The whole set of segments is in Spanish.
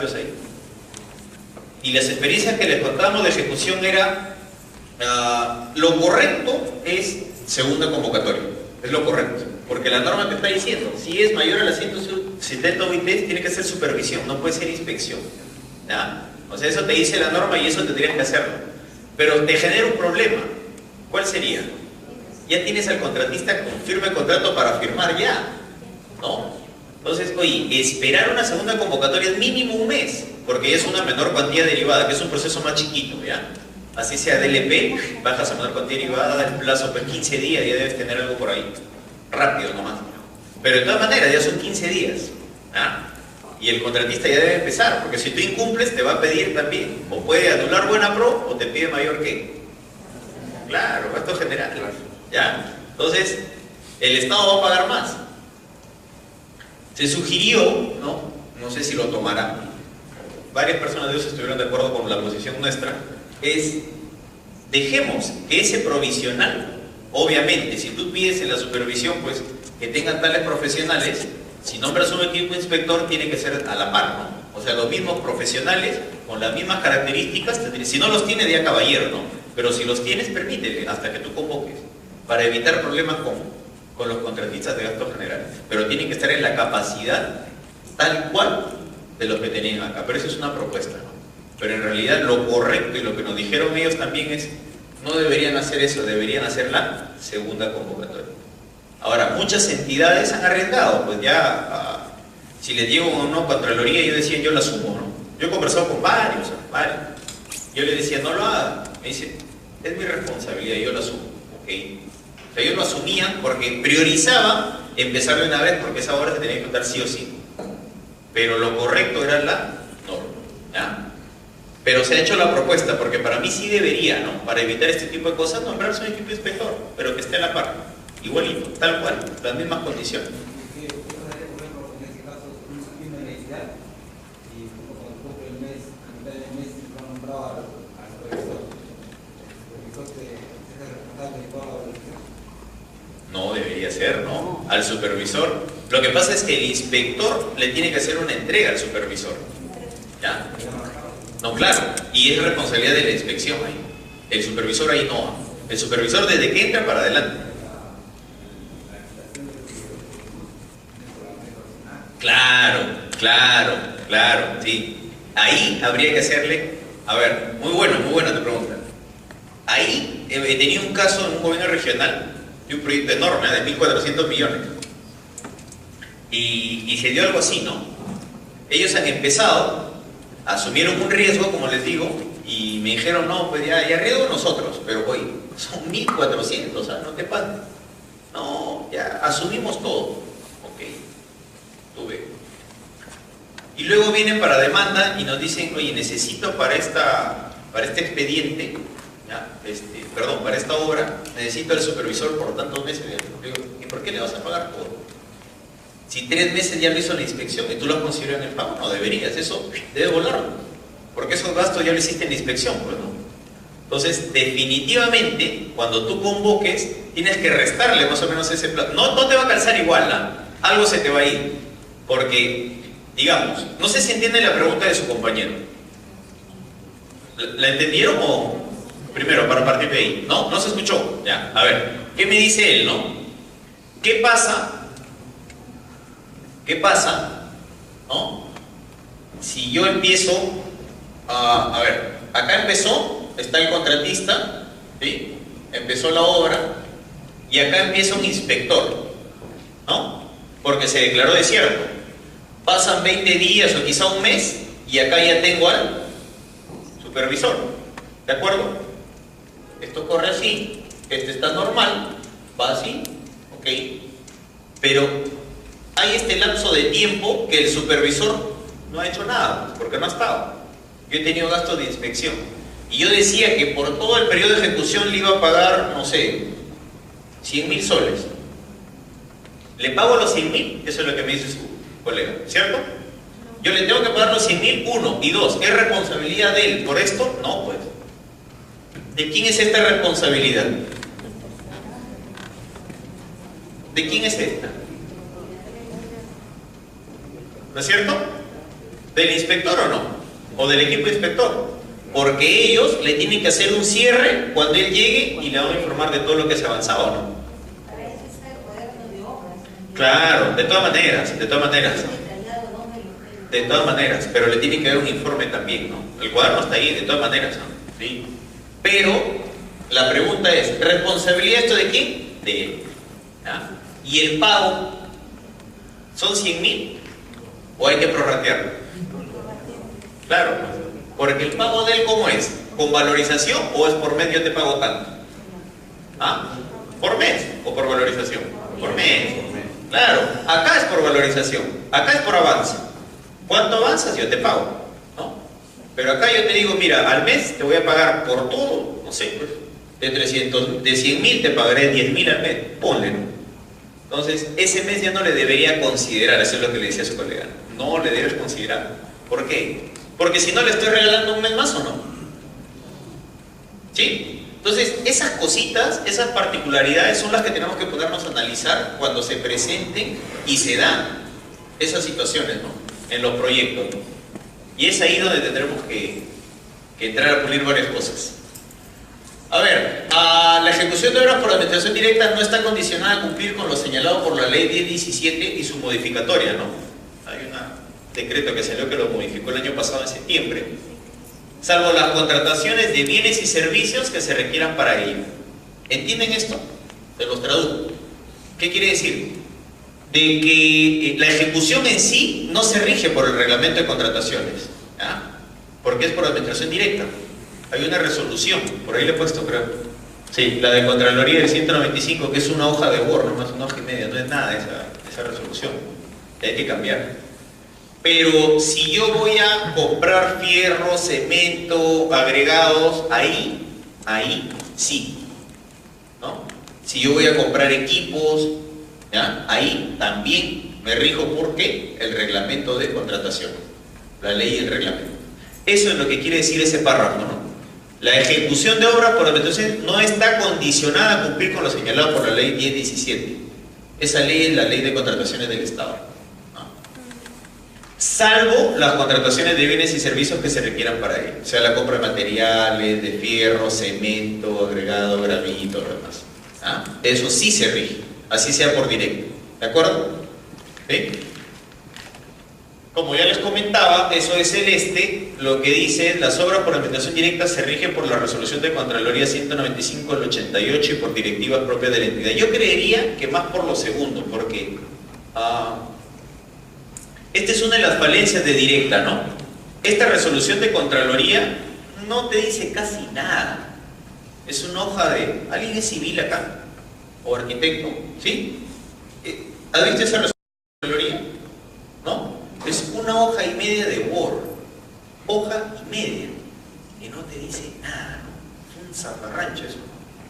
ahí. Y las experiencias que les contamos de ejecución era lo correcto es segunda convocatoria, es lo correcto, porque la norma te está diciendo, si es mayor a las 170 UITs tiene que ser supervisión, no puede ser inspección, ¿ya? O sea, eso te dice la norma y eso tendrías que hacerlo, pero te genera un problema. ¿Cuál sería? Ya tienes al contratista con firme contrato para firmar ya, ¿no? Entonces, oye, esperar una segunda convocatoria es mínimo un mes, porque es una menor cuantía derivada, que es un proceso más chiquito, ¿ya? Así sea DLP, bajas a menor cuantía derivada, el plazo pues 15 días, ya debes tener algo por ahí, rápido nomás. Pero de todas maneras, ya son 15 días, ¿ah? Y el contratista ya debe empezar, porque si tú incumples te va a pedir también, o puede anular buena pro, o te pide mayor que. Claro, gasto general, ¿ya? Entonces, el Estado va a pagar más. Se sugirió, no sé si lo tomarán, varias personas de ellos estuvieron de acuerdo con la posición nuestra, es dejemos que ese provisional, obviamente, si tú pides en la supervisión, pues, que tengan tales profesionales, si nombras un equipo inspector, tiene que ser a la par, ¿no? O sea, los mismos profesionales, con las mismas características, si no los tiene, día caballero, ¿no? Pero si los tienes, permítele, hasta que tú convoques, para evitar problemas con los contratistas de gasto general, pero tienen que estar en la capacidad tal cual de los que tenían acá. Pero eso es una propuesta, ¿no? Pero en realidad lo correcto y lo que nos dijeron ellos también es, no deberían hacer eso, deberían hacer la segunda convocatoria. Ahora, muchas entidades han arrendado, pues ya, si les llego o no Contraloría, yo decía, yo la asumo, ¿no? Yo he conversado con varios. Yo les decía, no lo hagan. Me dice, es mi responsabilidad, yo la asumo, ¿ok? O sea, ellos lo asumían porque priorizaban empezar de una vez porque esa obra se tenía que contar sí o sí. Pero lo correcto era la norma, ¿ya? Pero se ha hecho la propuesta porque para mí sí debería, ¿no? Para evitar este tipo de cosas, nombrarse un equipo inspector, pero que esté a la par, igualito, tal cual, las mismas condiciones. No debería ser, ¿no? Al supervisor. Lo que pasa es que el inspector le tiene que hacer una entrega al supervisor, ¿ya? No, claro, y es responsabilidad de la inspección ahí. El supervisor ahí no. El supervisor desde que entra para adelante. Claro, sí. Ahí habría que hacerle. A ver, muy buena tu pregunta. Ahí tenía un caso en un gobierno regional de un proyecto enorme, de 1.400 millones. Y se dio algo así, ¿no? Ellos han empezado, asumieron un riesgo, como les digo, y me dijeron, no, pues ya riesgo nosotros, pero oye, son 1.400, ¿sabes? No te pases. No, ya asumimos todo. Ok, tú ves. Y luego vienen para demanda y nos dicen, oye, necesito para este expediente, ¿ya? Para esta obra, necesito al supervisor por tantos meses. Digo, ¿y por qué le vas a pagar todo? Si 3 meses ya lo hizo la inspección y tú lo consideras en el pago, no deberías, eso debe volarlo, porque esos gastos ya lo hiciste en la inspección, pues, ¿no? Entonces, definitivamente, cuando tú convoques, tienes que restarle más o menos ese plazo. No te va a calzar igual, ¿no? Algo se te va a ir, porque, digamos, no sé si entiende la pregunta de su compañero. ¿La entendieron o...? Primero, para partir de ahí. ¿No se escuchó? Ya, a ver, ¿qué me dice él, no? ¿Qué pasa, ¿no? Si yo empiezo a ver, acá empezó, está el contratista, ¿sí? Empezó la obra, y acá empieza un inspector, ¿no? Porque se declaró desierto. Pasan 20 días o quizá un mes, y acá ya tengo al supervisor, ¿de acuerdo? Esto corre así, este está normal, va así, ok. Pero hay este lapso de tiempo que el supervisor no ha hecho nada, porque no ha estado. Yo he tenido gastos de inspección. Y yo decía que por todo el periodo de ejecución le iba a pagar, no sé, 100.000 soles. ¿Le pago los 100.000? Eso es lo que me dice su colega, ¿cierto? Yo le tengo que pagar los 100.000, uno. Y dos, ¿es responsabilidad de él por esto? No, pues. ¿De quién es esta responsabilidad? ¿De quién es esta? ¿No es cierto? ¿Del inspector o no? ¿O del equipo inspector? Porque ellos le tienen que hacer un cierre cuando él llegue y le van a informar de todo lo que se ha avanzado, ¿no? Claro, de todas maneras, pero le tiene que dar un informe también, ¿no? El cuaderno está ahí, de todas maneras, ¿no? ¿Sí? Pero la pregunta es, ¿responsabilidad esto de quién? De él. ¿Ah? ¿Y el pago? ¿Son 100.000? ¿O hay que prorratearlo? Claro, porque el pago de él, ¿cómo es? ¿Con valorización o es por mes yo te pago tanto? ¿Ah? ¿Por mes o por valorización? Por mes. Claro, acá es por valorización, acá es por avance. ¿Cuánto avanzas? Yo te pago, ¿no? Pero acá yo te digo, mira, al mes te voy a pagar por todo, no sé, pues, de 100.000 te pagaré 10.000 al mes, ponle, ¿no? Entonces, ese mes ya no le debería considerar, eso es lo que le decía a su colega, no le debes considerar. ¿Por qué? Porque si no le estoy regalando un mes más o no. ¿Sí? Entonces, esas cositas, esas particularidades son las que tenemos que ponernos a analizar cuando se presenten y se dan esas situaciones, ¿no? En los proyectos, ¿no? Y es ahí donde tendremos que entrar a pulir varias cosas. A ver, la ejecución de obras por administración directa no está condicionada a cumplir con lo señalado por la ley 1017 y su modificatoria, ¿no? Hay un decreto que salió que lo modificó el año pasado en septiembre. Salvo las contrataciones de bienes y servicios que se requieran para ello. ¿Entienden esto? Se los traduzco. ¿Qué quiere decir? De que la ejecución en sí no se rige por el reglamento de contrataciones, ¿ah? Porque es por administración directa. Hay una resolución, por ahí le he puesto, creo. Sí, la de Contraloría del 195, que es una hoja de Word, nomás una hoja y media, no es nada esa resolución. Hay que cambiar. Pero si yo voy a comprar fierro, cemento, agregados, ahí sí, ¿no? Si yo voy a comprar equipos, ¿ya? Ahí también me rijo por ¿qué? El reglamento de contratación, la ley y el reglamento. Eso es lo que quiere decir ese párrafo, ¿no? La ejecución de obras por administración no está condicionada a cumplir con lo señalado por la ley 1017. Esa ley es la ley de contrataciones del Estado. Salvo las contrataciones de bienes y servicios que se requieran para ello, o sea, la compra de materiales, de fierro, cemento, agregado, granito, lo demás. ¿Ah? Eso sí se rige, así sea por directo, ¿de acuerdo? ¿Sí? Como ya les comentaba, eso es celeste, lo que dice, las obras por administración directa se rigen por la resolución de Contraloría 195 del 88 y por directivas propias de la entidad. Yo creería que más por lo segundo, porque esta es una de las falencias de directa, ¿no? Esta resolución de Contraloría no te dice casi nada. Es una hoja de... ¿Alguien es civil acá? ¿O arquitecto? ¿Sí? ¿Has visto esa resolución de Contraloría? ¿No? Es una hoja y media de Word. Hoja y media. Que no te dice nada, ¿no? Es un zafarrancho eso.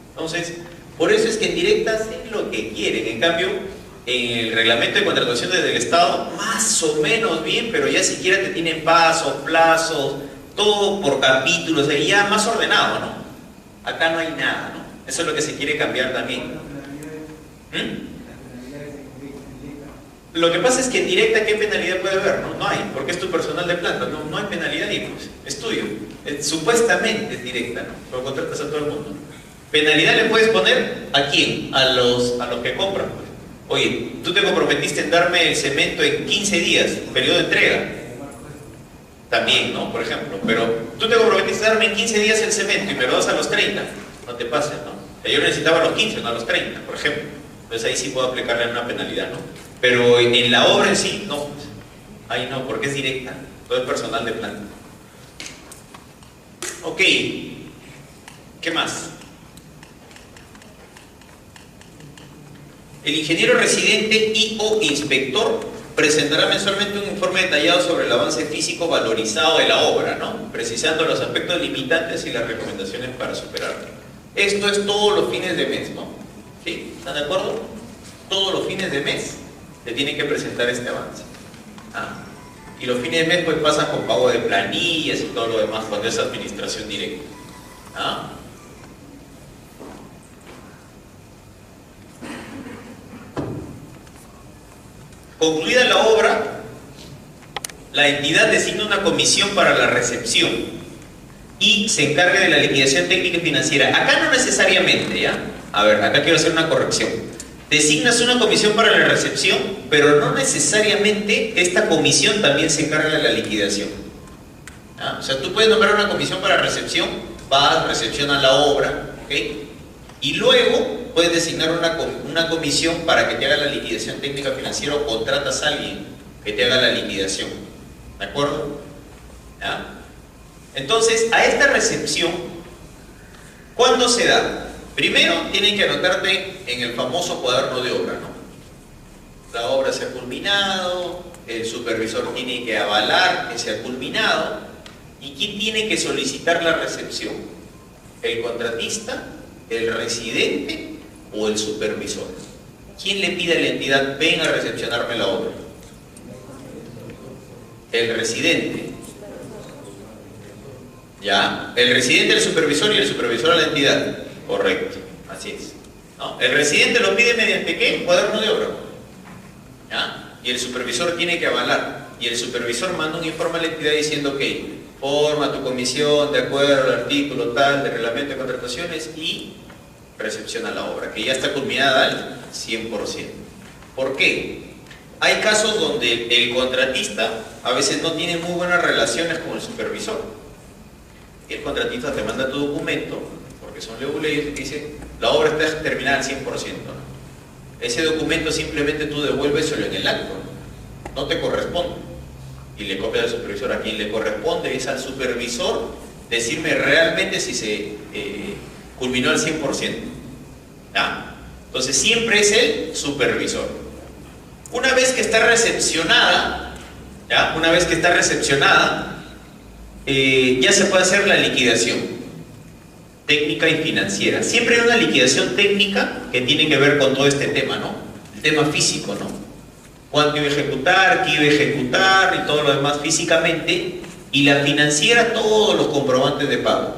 Entonces, por eso es que en directa hacen lo que quieren. En cambio, en el reglamento de contrataciones del Estado, más o menos bien, pero ya siquiera te tienen pasos, plazos, todo por capítulos, ahí ya más ordenado, ¿no? Acá no hay nada, ¿no? Eso es lo que se quiere cambiar también. Lo que pasa es que en directa, ¿qué penalidad puede haber? No hay, porque es tu personal de planta, no hay penalidad y pues, es tuyo. Supuestamente es directa, ¿no? Pero contratas a todo el mundo. ¿Penalidad le puedes poner a quién? A los que compran, pues. Oye, tú te comprometiste en darme el cemento en 15 días, periodo de entrega. También, ¿no? Por ejemplo. Pero tú te comprometiste a darme en 15 días el cemento y me lo das a los 30. No te pases, ¿no? Yo necesitaba a los 15, no a los 30, por ejemplo. Entonces ahí sí puedo aplicarle una penalidad, ¿no? Pero en la obra en sí, no. Ahí no, porque es directa. Todo es personal de planta. Ok. ¿Qué más? El ingeniero residente y/o inspector presentará mensualmente un informe detallado sobre el avance físico valorizado de la obra, ¿no? Precisando los aspectos limitantes y las recomendaciones para superarlo. Esto es todos los fines de mes, ¿no? ¿Sí? ¿Están de acuerdo? Todos los fines de mes te tienen que presentar este avance. Y los fines de mes pues pasan con pago de planillas y todo lo demás cuando es administración directa. Concluida la obra, la entidad designa una comisión para la recepción y se encarga de la liquidación técnica y financiera. Acá no necesariamente, ¿ya? A ver, acá quiero hacer una corrección. Designas una comisión para la recepción, pero no necesariamente esta comisión también se encarga de la liquidación. ¿Ya? O sea, tú puedes nombrar una comisión para recepción, vas, recepcionas la obra, ¿ok? Y luego puedes designar una comisión para que te haga la liquidación técnica financiera o contratas a alguien que te haga la liquidación. ¿De acuerdo? ¿Ya? Entonces, a esta recepción, ¿cuándo se da? Primero, tienen que anotarte en el famoso cuaderno de obra, ¿no? La obra se ha culminado, el supervisor tiene que avalar que se ha culminado. ¿Y quién tiene que solicitar la recepción? ¿El contratista, el residente o el supervisor? ¿Quién le pide a la entidad, ven a recepcionarme la obra? El residente. ¿Ya? El residente, el supervisor y el supervisor a la entidad. Correcto, así es. ¿No? El residente lo pide mediante ¿qué? Cuaderno de obra. ¿Ya? Y el supervisor tiene que avalar. Y el supervisor manda un informe a la entidad diciendo que forma tu comisión de acuerdo al artículo tal de reglamento de contrataciones y recepciona la obra, que ya está culminada al 100%. ¿Por qué? Hay casos donde el contratista a veces no tiene muy buenas relaciones con el supervisor. Y el contratista te manda tu documento, porque son leyes, y te dice, la obra está terminada al 100%. ¿No? Ese documento simplemente tú devuélveselo en el acto, no te corresponde. Y le copias al supervisor. A quien le corresponde es al supervisor decirme realmente si se culminó al 100%. ¿Ya? Entonces siempre es el supervisor. Una vez que está recepcionada, ¿ya? Una vez que está recepcionada, ya se puede hacer la liquidación técnica y financiera. Siempre hay una liquidación técnica que tiene que ver con todo este tema, ¿no? El tema físico, ¿no? Cuánto iba a ejecutar, qué iba a ejecutar y todo lo demás físicamente. Y la financiera, todos los comprobantes de pago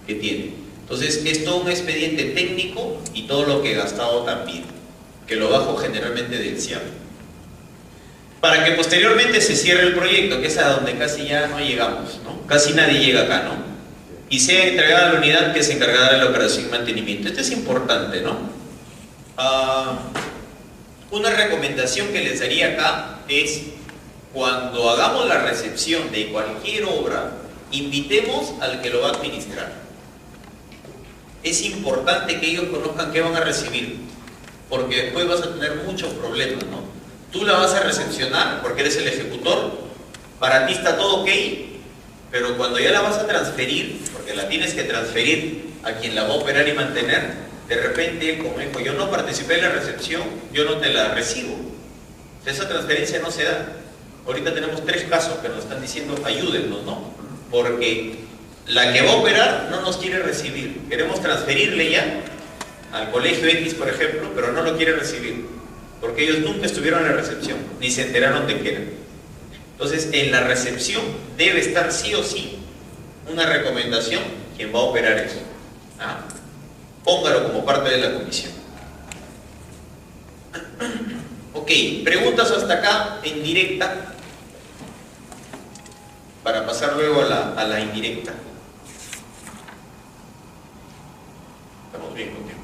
que tiene. Entonces, es todo un expediente técnico y todo lo que he gastado también, que lo bajo generalmente del CIAP. Para que posteriormente se cierre el proyecto, que es a donde casi ya no llegamos, ¿no? Casi nadie llega acá, ¿no? Y sea entregada a la unidad que se encargará de la operación y mantenimiento. Esto es importante, ¿no? Una recomendación que les daría acá es, cuando hagamos la recepción de cualquier obra, invitemos al que lo va a administrar. Es importante que ellos conozcan qué van a recibir, porque después vas a tener muchos problemas, ¿no? Tú la vas a recepcionar porque eres el ejecutor, para ti está todo ok, pero cuando ya la vas a transferir, porque la tienes que transferir a quien la va a operar y mantener, de repente, como dijo, yo no participé en la recepción, yo no te la recibo. Esa transferencia no se da. Ahorita tenemos 3 casos que nos están diciendo, ayúdennos, ¿no? Porque la que va a operar no nos quiere recibir. Queremos transferirle ya al colegio X, por ejemplo, pero no lo quiere recibir, porque ellos nunca estuvieron en la recepción, ni se enteraron de qué era. Entonces, en la recepción debe estar sí o sí una recomendación quien va a operar eso. ¿Ah? Póngalo como parte de la comisión. Ok, preguntas hasta acá en directa, para pasar luego a la indirecta. Estamos bien con tiempo.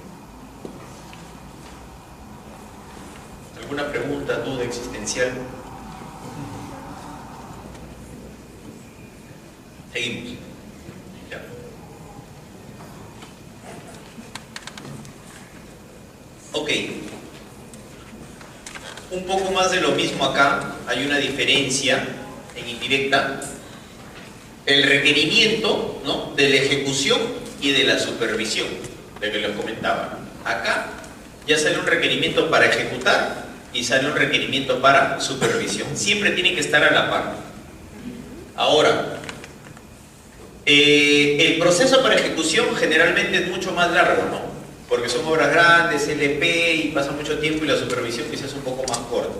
¿Alguna pregunta, duda existencial? Seguimos. Ya. Ok. Un poco más de lo mismo acá. Hay una diferencia en indirecta. El requerimiento, ¿no?, de la ejecución y de la supervisión, de que les comentaba. Acá ya sale un requerimiento para ejecutar y sale un requerimiento para supervisión. Siempre tiene que estar a la par. Ahora, el proceso para ejecución generalmente es mucho más largo, ¿no? Porque son obras grandes, LP, y pasa mucho tiempo, y la supervisión quizás es un poco más corta.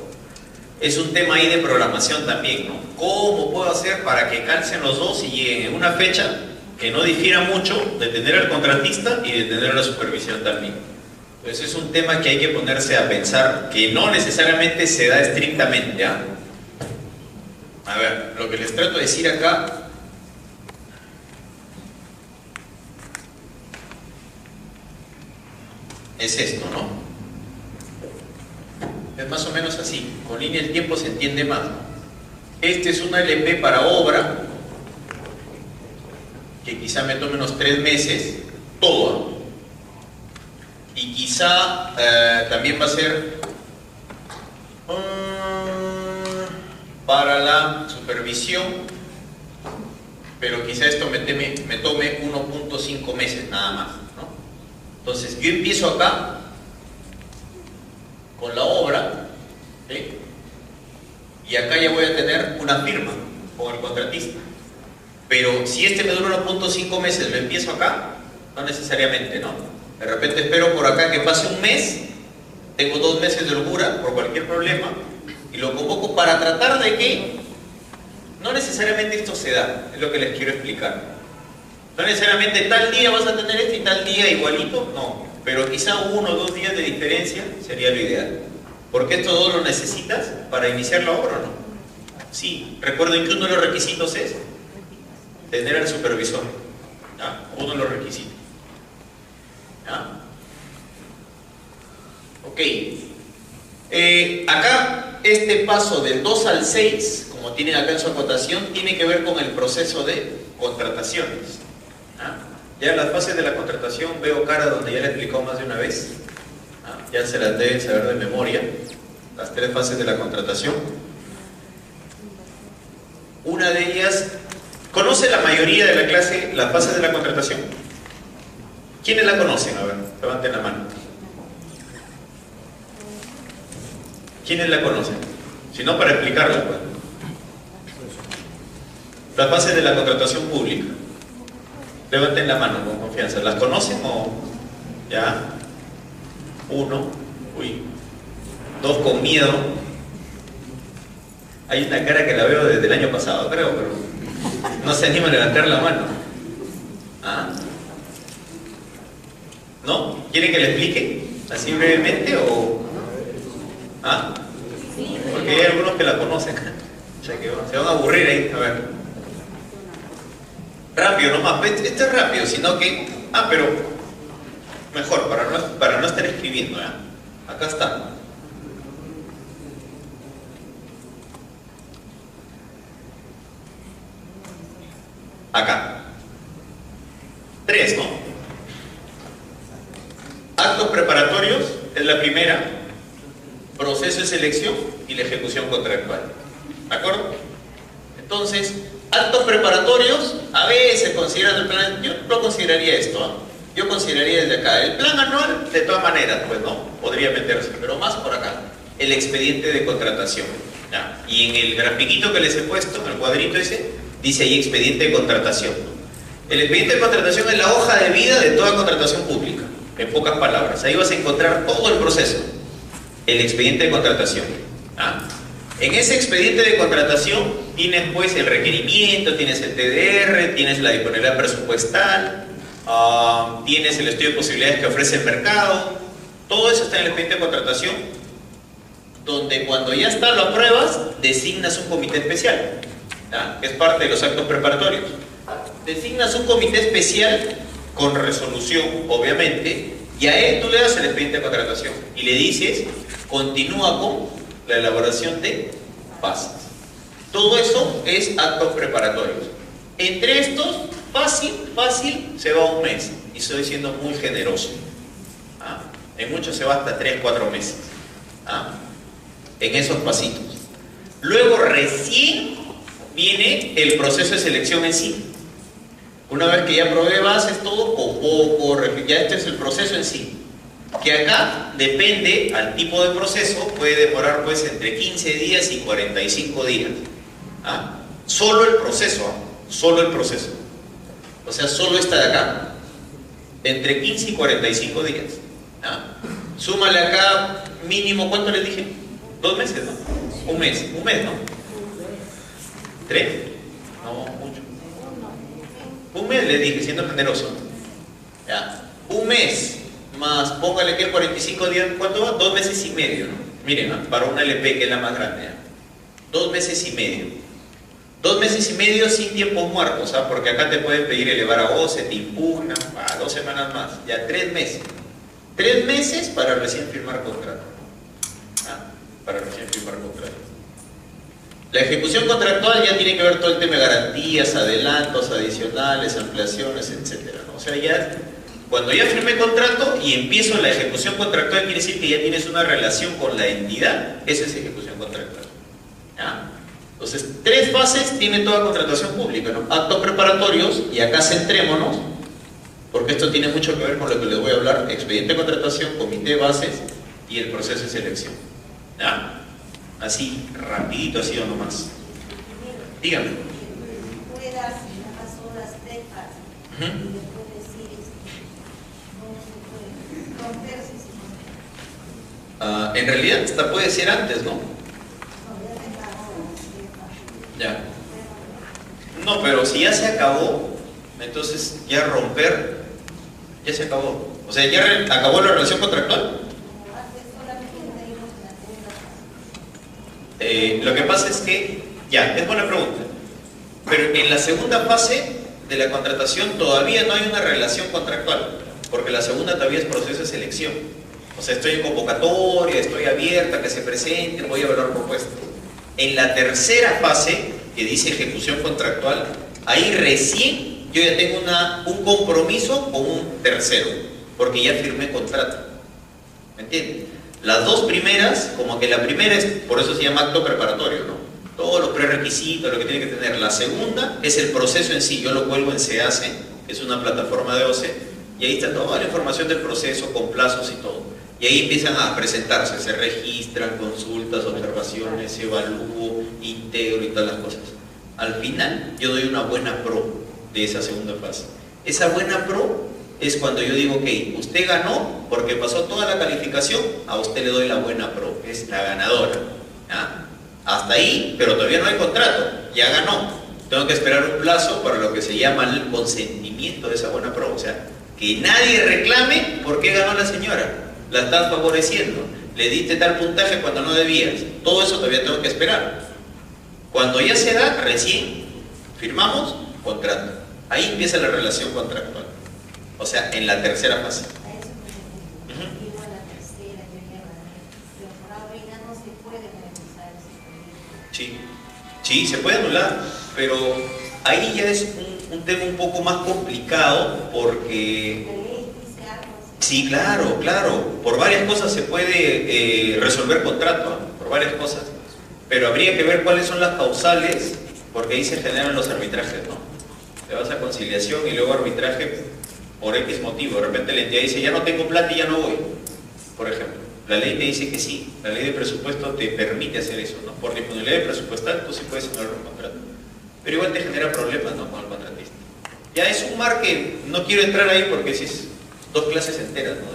Es un tema ahí de programación también, ¿no? ¿Cómo puedo hacer para que calcen los dos y lleguen en una fecha que no difiera mucho de tener al contratista y de tener la supervisión también? Entonces es un tema que hay que ponerse a pensar, que no necesariamente se da estrictamente, ¿ah? A ver, lo que les trato de decir acá es esto, ¿no? Es más o menos así. Con línea del tiempo se entiende más, ¿no? Este es una LP para obra que quizá me tome unos 3 meses, toda. Y quizá también va a ser para la supervisión, pero quizá esto me tome 1.5 meses nada más, ¿no? Entonces yo empiezo acá con la obra, ¿sí? Y acá ya voy a tener una firma con el contratista. Pero si este me dura 1.5 meses, lo empiezo acá, no necesariamente, ¿no? De repente espero por acá que pase un mes, tengo 2 meses de holgura por cualquier problema, y lo convoco para tratar de que no necesariamente esto se da, es lo que les quiero explicar. No necesariamente tal día vas a tener esto y tal día igualito, no. Pero quizá 1 o 2 días de diferencia sería lo ideal. Porque esto todo lo necesitas para iniciar la obra, ¿no? Sí, recuerden que uno de los requisitos es tener al supervisor, ¿ya? Uno de los requisitos, ¿ya? Ok. Acá este paso del 2 al 6, como tienen acá en su acotación, tiene que ver con el proceso de contrataciones, ¿ya? Ya en las fases de la contratación veo cara donde ya le he explicado más de una vez, ¿ya? Ya se las deben saber de memoria, las 3 fases de la contratación. Una de ellas, ¿conoce la mayoría de la clase las fases de la contratación? ¿Quiénes la conocen? A ver, levanten la mano. ¿Quiénes la conocen? Si no, para explicarla, pues. Las fases de la contratación pública. Levanten la mano con confianza. ¿Las conocen o...? ¿Ya? 1. Uy. 2 con miedo. Hay una cara que la veo desde el año pasado, creo, pero no se anima a levantar la mano. ¿Ah? ¿No? ¿Quieren que le explique? ¿Así brevemente o...? ¿Ah? Porque hay algunos que la conocen. O sea que se van a aburrir ahí. A ver. Rápido nomás. Esto es rápido, sino que... Ah, pero... Mejor, para no estar escribiendo, ¿eh? Acá está. Acá. 3, ¿no? Actos preparatorios es la primera. Proceso de selección y la ejecución contractual. ¿De acuerdo? Entonces, actos preparatorios, a veces consideran el plan, yo lo consideraría esto, ¿eh? Yo consideraría desde acá. El plan anual, de todas maneras, pues no, podría meterse, pero más por acá. El expediente de contratación, ¿ya? Y en el grafiquito que les he puesto, en el cuadrito ese, dice ahí expediente de contratación. El expediente de contratación es la hoja de vida de toda contratación pública, en pocas palabras. Ahí vas a encontrar todo el proceso. El expediente de contratación, ¿ah? En ese expediente de contratación tienes pues el requerimiento, tienes el TDR, tienes la disponibilidad presupuestal, tienes el estudio de posibilidades que ofrece el mercado. Todo eso está en el expediente de contratación, donde cuando ya está, lo apruebas, designas un comité especial, ¿ya? Que es parte de los actos preparatorios. Designas un comité especial con resolución, obviamente, y a él tú le das el expediente de contratación y le dices, continúa con la elaboración de bases. Todo eso es actos preparatorios. Entre estos, fácil, se va un mes. Y estoy siendo muy generoso. ¿Ah? En muchos se va hasta 3, 4 meses. ¿Ah? En esos pasitos. Luego recién viene el proceso de selección en sí. Una vez que ya probé bases, todo, convoco, ya este es el proceso en sí. Que acá depende al tipo de proceso, puede demorar pues entre 15 días y 45 días. ¿Ah? Solo el proceso, solo el proceso. O sea, solo esta de acá, entre 15 y 45 días. ¿Ah? Súmale acá mínimo, ¿cuánto les dije? 2 meses, ¿no? Un mes, ¿no? 3, no, mucho. Un mes les dije, siendo generoso. Ya. Un mes más, póngale que 45 días, ¿cuánto va? 2 meses y medio, ¿no? Miren, ¿no? Para una LP que es la más grande, ¿no? 2 meses y medio. 2 meses y medio sin tiempos muertos, ¿ah? Porque acá te pueden pedir elevar a goce, te impugnan, 2 semanas más, ya 3 meses. 3 meses para recién firmar contrato. Para recién firmar contrato. La ejecución contractual ya tiene que ver todo el tema de garantías, adelantos, adicionales, ampliaciones, etc., ¿no? O sea, ya cuando ya firmé contrato y empiezo la ejecución contractual, quiere decir que ya tienes una relación con la entidad. Esa es ejecución contractual, ¿ya? Entonces, 3 fases tiene toda contratación pública, ¿no? Actos preparatorios, y acá centrémonos, porque esto tiene mucho que ver con lo que les voy a hablar: expediente de contratación, comité de bases y el proceso de selección, ¿ya? Así, rapidito, así o nomás. Dígame. Puedas las horas de fases y después decir cómo se puede romperse si no. En realidad, esta puede ser antes, ¿no? Ya. No, pero si ya se acabó, entonces ya romper, ya se acabó. O sea, ya acabó la relación contractual. Lo que pasa es que, ya, es buena pregunta, pero en la segunda fase de la contratación todavía no hay una relación contractual, porque la segunda todavía es proceso de selección. O sea, estoy en convocatoria, estoy abierta, que se presenten, voy a evaluar propuestas. En la tercera fase, que dice ejecución contractual, ahí recién yo ya tengo un compromiso con un tercero, porque ya firmé contrato. ¿Me entiendes? Las 2 primeras, como que la primera es, por eso se llama acto preparatorio, ¿no? Todos los prerequisitos, lo que tiene que tener. La segunda es el proceso en sí. Yo lo cuelgo en SEACE, que es una plataforma de OCE, y ahí está toda la información del proceso, con plazos y todo. Y ahí empiezan a presentarse, se registran consultas, observaciones, evalúo, integro y todas las cosas. Al final, yo doy una buena pro de esa segunda fase. Esa buena pro es cuando yo digo, ok, usted ganó porque pasó toda la calificación, a usted le doy la buena pro, es la ganadora, ¿ya? Hasta ahí, pero todavía no hay contrato, ya ganó. Tengo que esperar un plazo para lo que se llama el consentimiento de esa buena pro, o sea, que nadie reclame por qué ganó la señora, la estás favoreciendo, le diste tal puntaje cuando no debías, todo eso todavía tengo que esperar. Cuando ya se da, recién firmamos contrato, ahí empieza la relación contractual. O sea, en la tercera fase. Sí, sí, se puede anular, pero ahí ya es un tema un poco más complicado porque... Sí, claro, claro. Por varias cosas se puede resolver contrato, ¿no? Por varias cosas. Pero habría que ver cuáles son las causales, porque ahí se generan los arbitrajes, ¿no? Te vas a conciliación y luego arbitraje por X motivo. De repente la entidad dice, ya no tengo plata y ya no voy, por ejemplo. La ley te dice que sí, la ley de presupuesto te permite hacer eso, ¿no? Por disponibilidad presupuestal tú sí puedes anular un contrato. Pero igual te genera problemas, ¿no?, con el contratista. Ya es un mar que no quiero entrar ahí porque sí es 2 clases enteras, ¿no?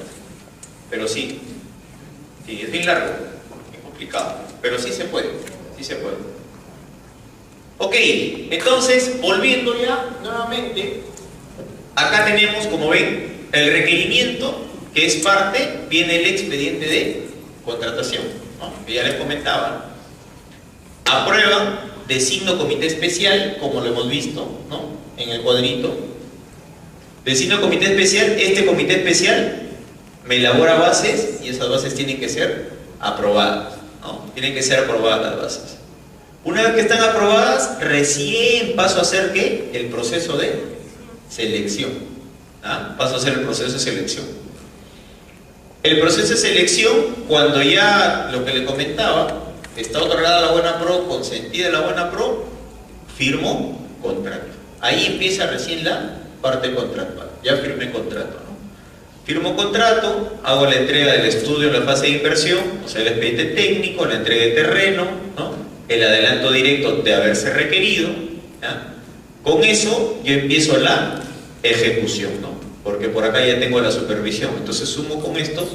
Pero sí, sí, es bien largo, es complicado, pero sí se puede, sí se puede. Ok, entonces, volviendo ya nuevamente, acá tenemos, como ven, el requerimiento, que es parte, viene el expediente de contratación, ¿no?, que ya les comentaba. Aprueba, designo comité especial, como lo hemos visto, ¿no?, en el cuadrito. Designo comité especial, este comité especial me elabora bases y esas bases tienen que ser aprobadas, ¿no? Tienen que ser aprobadas las bases. Una vez que están aprobadas, recién paso a hacer, ¿qué?, el proceso de selección. ¿Ah? Paso a hacer el proceso de selección. El proceso de selección, cuando ya, lo que le comentaba, está otorgada la buena pro, consentida la buena pro, firmo contrato. Ahí empieza recién la parte contractual. Ya firmé contrato, ¿no? Firmo contrato, hago la entrega del estudio en la fase de inversión, o sea, el expediente técnico, la entrega de terreno, ¿no?, el adelanto directo de haberse requerido, ¿ya? Con eso yo empiezo la ejecución, ¿no?, porque por acá ya tengo la supervisión. Entonces sumo con estos,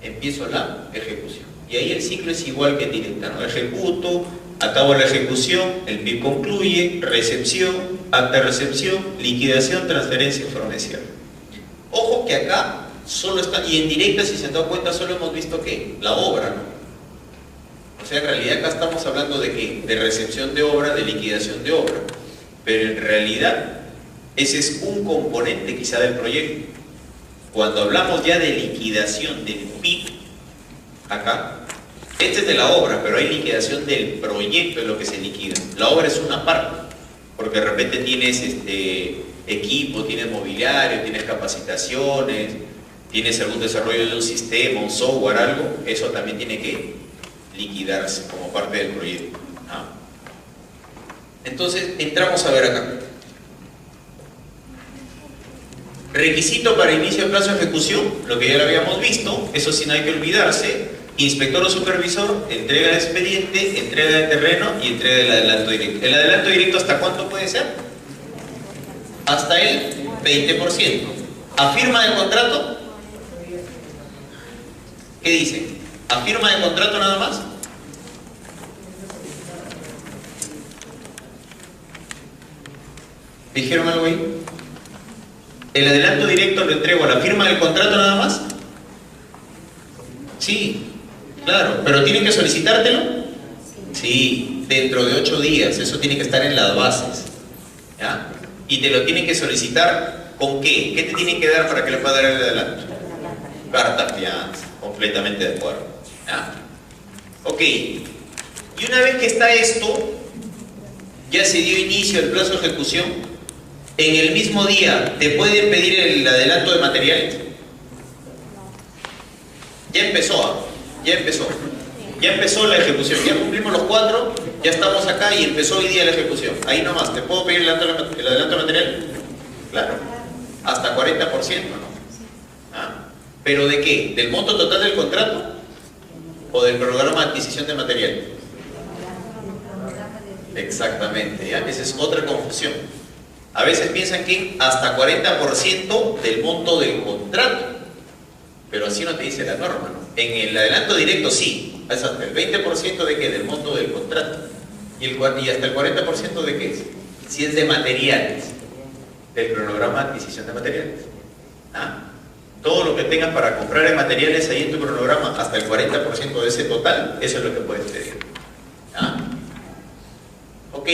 empiezo la ejecución. Y ahí el ciclo es igual que directa, ¿no? Ejecuto, acabo la ejecución, el PIB concluye, recepción, acta de recepción, liquidación, transferencia, informe de cierre. Ojo que acá solo está, y en directa, si se han dado cuenta, solo hemos visto que la obra, ¿no? O sea, en realidad acá estamos hablando de ¿qué? De recepción de obra, de liquidación de obra. Pero en realidad, ese es un componente quizá del proyecto. Cuando hablamos ya de liquidación del PIB, acá, este es de la obra, pero hay liquidación del proyecto de lo que se liquida. La obra es una parte, porque de repente tienes equipo, tienes mobiliario, tienes capacitaciones, tienes algún desarrollo de un sistema, un software, algo, eso también tiene que liquidarse como parte del proyecto. ¿Ah? Entonces, entramos a ver acá. Requisito para inicio de plazo de ejecución, lo que ya lo habíamos visto, eso sí no hay que olvidarse. Inspector o supervisor, entrega de expediente, entrega de terreno y entrega del adelanto directo. ¿El adelanto directo hasta cuánto puede ser? Hasta el 20%. ¿A firma de contrato? ¿Qué dice? ¿A firma de contrato nada más? ¿Dijeron algo ahí? ¿El adelanto directo lo entrego a la firma del contrato nada más? Sí, claro, pero ¿tienen que solicitártelo? Sí, dentro de 8 días, eso tiene que estar en las bases. ¿Ya? Y te lo tienen que solicitar ¿con qué? ¿Qué te tienen que dar para que le pueda dar el adelanto? Carta fianza, completamente de acuerdo. ¿Ya? Ok, y una vez que está esto, ya se dio inicio al plazo de ejecución. En el mismo día, ¿te pueden pedir el adelanto de materiales? Ya empezó, ya empezó. Ya empezó la ejecución, ya cumplimos los 4, ya estamos acá y empezó hoy día la ejecución. Ahí nomás, ¿te puedo pedir el adelanto de material? Claro, hasta 40%, ¿no? ¿Ah? ¿Pero de qué? ¿Del monto total del contrato? ¿O del programa de adquisición de material? Exactamente, ¿ya? Esa es otra confusión. A veces piensan que hasta 40% del monto del contrato, pero así no te dice la norma, ¿no? En el adelanto directo sí, es hasta el 20% de qué, del monto del contrato, y hasta el 40% de qué es, si es de materiales, del cronograma de adquisición de materiales. ¿Ah? Todo lo que tengas para comprar en materiales ahí en tu cronograma, hasta el 40% de ese total, eso es lo que puedes pedir. ¿Ah? Ok.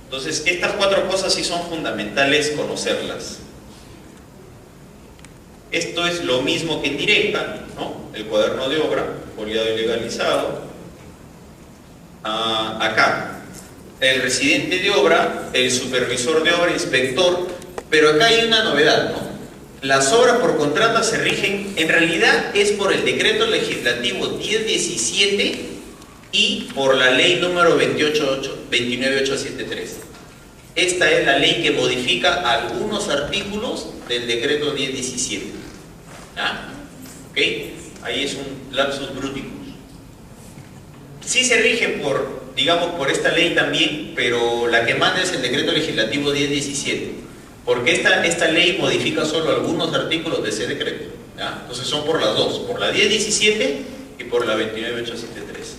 Entonces, estas 4 cosas sí son fundamentales conocerlas. Esto es lo mismo que en directa, ¿no? El cuaderno de obra, foliado y legalizado. Acá, el residente de obra, el supervisor de obra, inspector, pero acá hay una novedad, ¿no? Las obras por contrato se rigen, en realidad es por el decreto legislativo 1017 y por la ley número 29873. Esta es la ley que modifica algunos artículos del decreto 1017. ¿Ah? ¿Ok? Ahí es un lapsus bruticus. Sí se rige por, digamos, por esta ley también, pero la que manda es el decreto legislativo 1017. Porque esta ley modifica solo algunos artículos de ese decreto. ¿Ya? Entonces son por las dos, por la 1017 y por la 29873.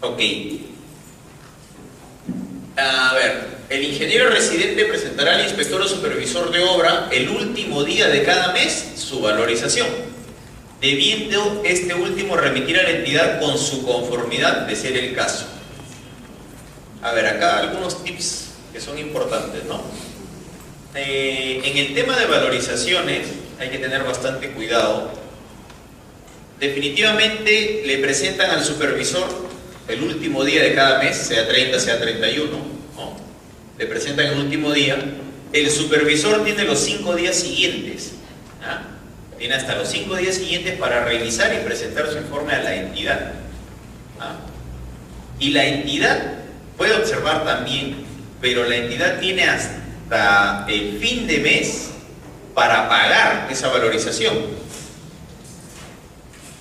Ok. A ver, el ingeniero residente presentará al inspector o supervisor de obra el último día de cada mes su valorización, debiendo este último remitir a la entidad con su conformidad de ser el caso. A ver, acá algunos tips que son importantes, ¿no? En el tema de valorizaciones hay que tener bastante cuidado. Definitivamente le presentan al supervisor el último día de cada mes, sea 30, sea 31, ¿no? Le presentan el último día. El supervisor tiene los 5 días siguientes, ¿ah? Tiene hasta los 5 días siguientes para revisar y presentar su informe a la entidad, ¿ah? Y la entidad puede observar también, pero la entidad tiene hasta el fin de mes para pagar esa valorización.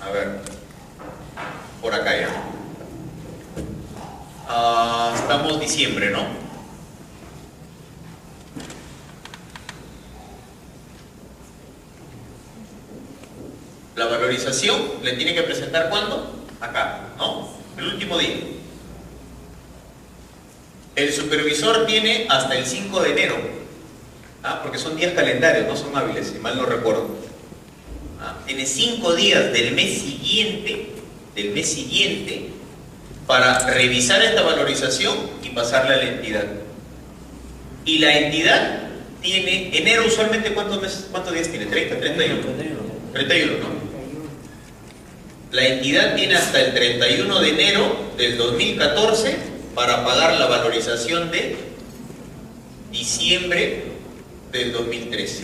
A ver, por acá ya. Estamos diciembre, ¿no? La valorización le tiene que presentar ¿cuándo? Acá, ¿no? El último día. El supervisor tiene hasta el 5 de enero, ¿ah? Porque son días calendarios, no son hábiles, si mal no recuerdo. tienes 5 días del mes siguiente para revisar esta valorización y pasarla a la entidad. Y la entidad tiene, enero usualmente, ¿cuántos días tiene? ¿30? ¿31? 31, ¿no? La entidad tiene hasta el 31 de enero del 2014 para pagar la valorización de diciembre del 2013.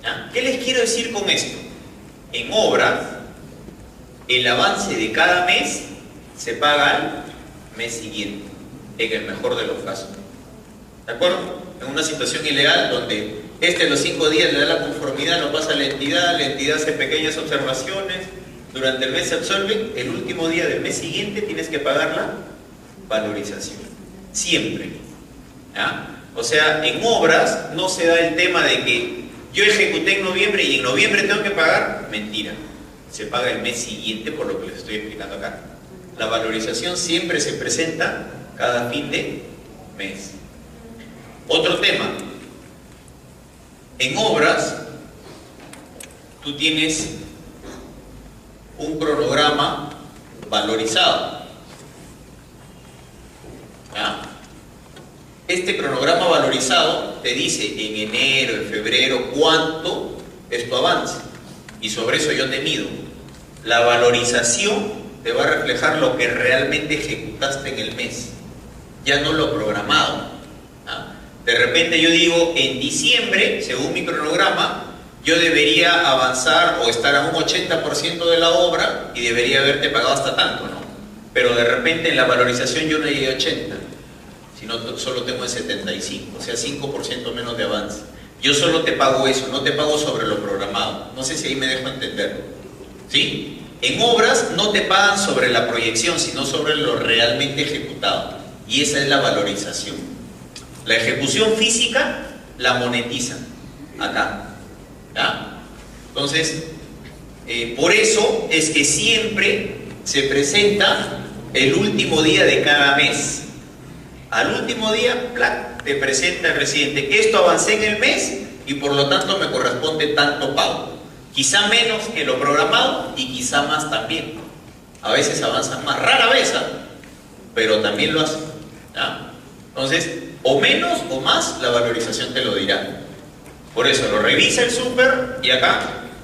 ¿Ya? ¿Qué les quiero decir con esto? En obras, el avance de cada mes se paga al mes siguiente, en el mejor de los casos. ¿De acuerdo? En una situación ilegal donde los 5 días le da la conformidad, lo pasa a la entidad hace pequeñas observaciones, durante el mes se absuelve, el último día del mes siguiente tienes que pagar la valorización. Siempre. ¿Ya? O sea, en obras no se da el tema de que yo ejecuté en noviembre y en noviembre tengo que pagar. Mentira. Se paga el mes siguiente, por lo que les estoy explicando acá. La valorización siempre se presenta cada fin de mes. Otro tema. En obras, tú tienes un cronograma valorizado. ¿Ya? Este cronograma valorizado te dice en enero, en febrero, cuánto es tu avance. Y sobre eso yo te mido. La valorización te va a reflejar lo que realmente ejecutaste en el mes, ya no lo programado. ¿Ah? De repente yo digo, en diciembre, según mi cronograma, yo debería avanzar o estar a un 80% de la obra y debería haberte pagado hasta tanto, ¿no? Pero de repente en la valorización yo no llegué a 80, sino solo tengo el 75, o sea 5% menos de avance. Yo solo te pago eso, no te pago sobre lo programado. No sé si ahí me dejo entender. ¿Sí? En obras no te pagan sobre la proyección, sino sobre lo realmente ejecutado. Y esa es la valorización. La ejecución física la monetizan acá. ¿Ya? Entonces, por eso es que siempre se presenta el último día de cada mes. Al último día, ¡plac!, te presenta el residente que esto avancé en el mes y por lo tanto me corresponde tanto pago. Quizá menos que lo programado y quizá más también. A veces avanzan más, rara vez, pero también lo hacen. ¿Ya? Entonces, o menos o más, la valorización te lo dirá. Por eso lo revisa el súper y acá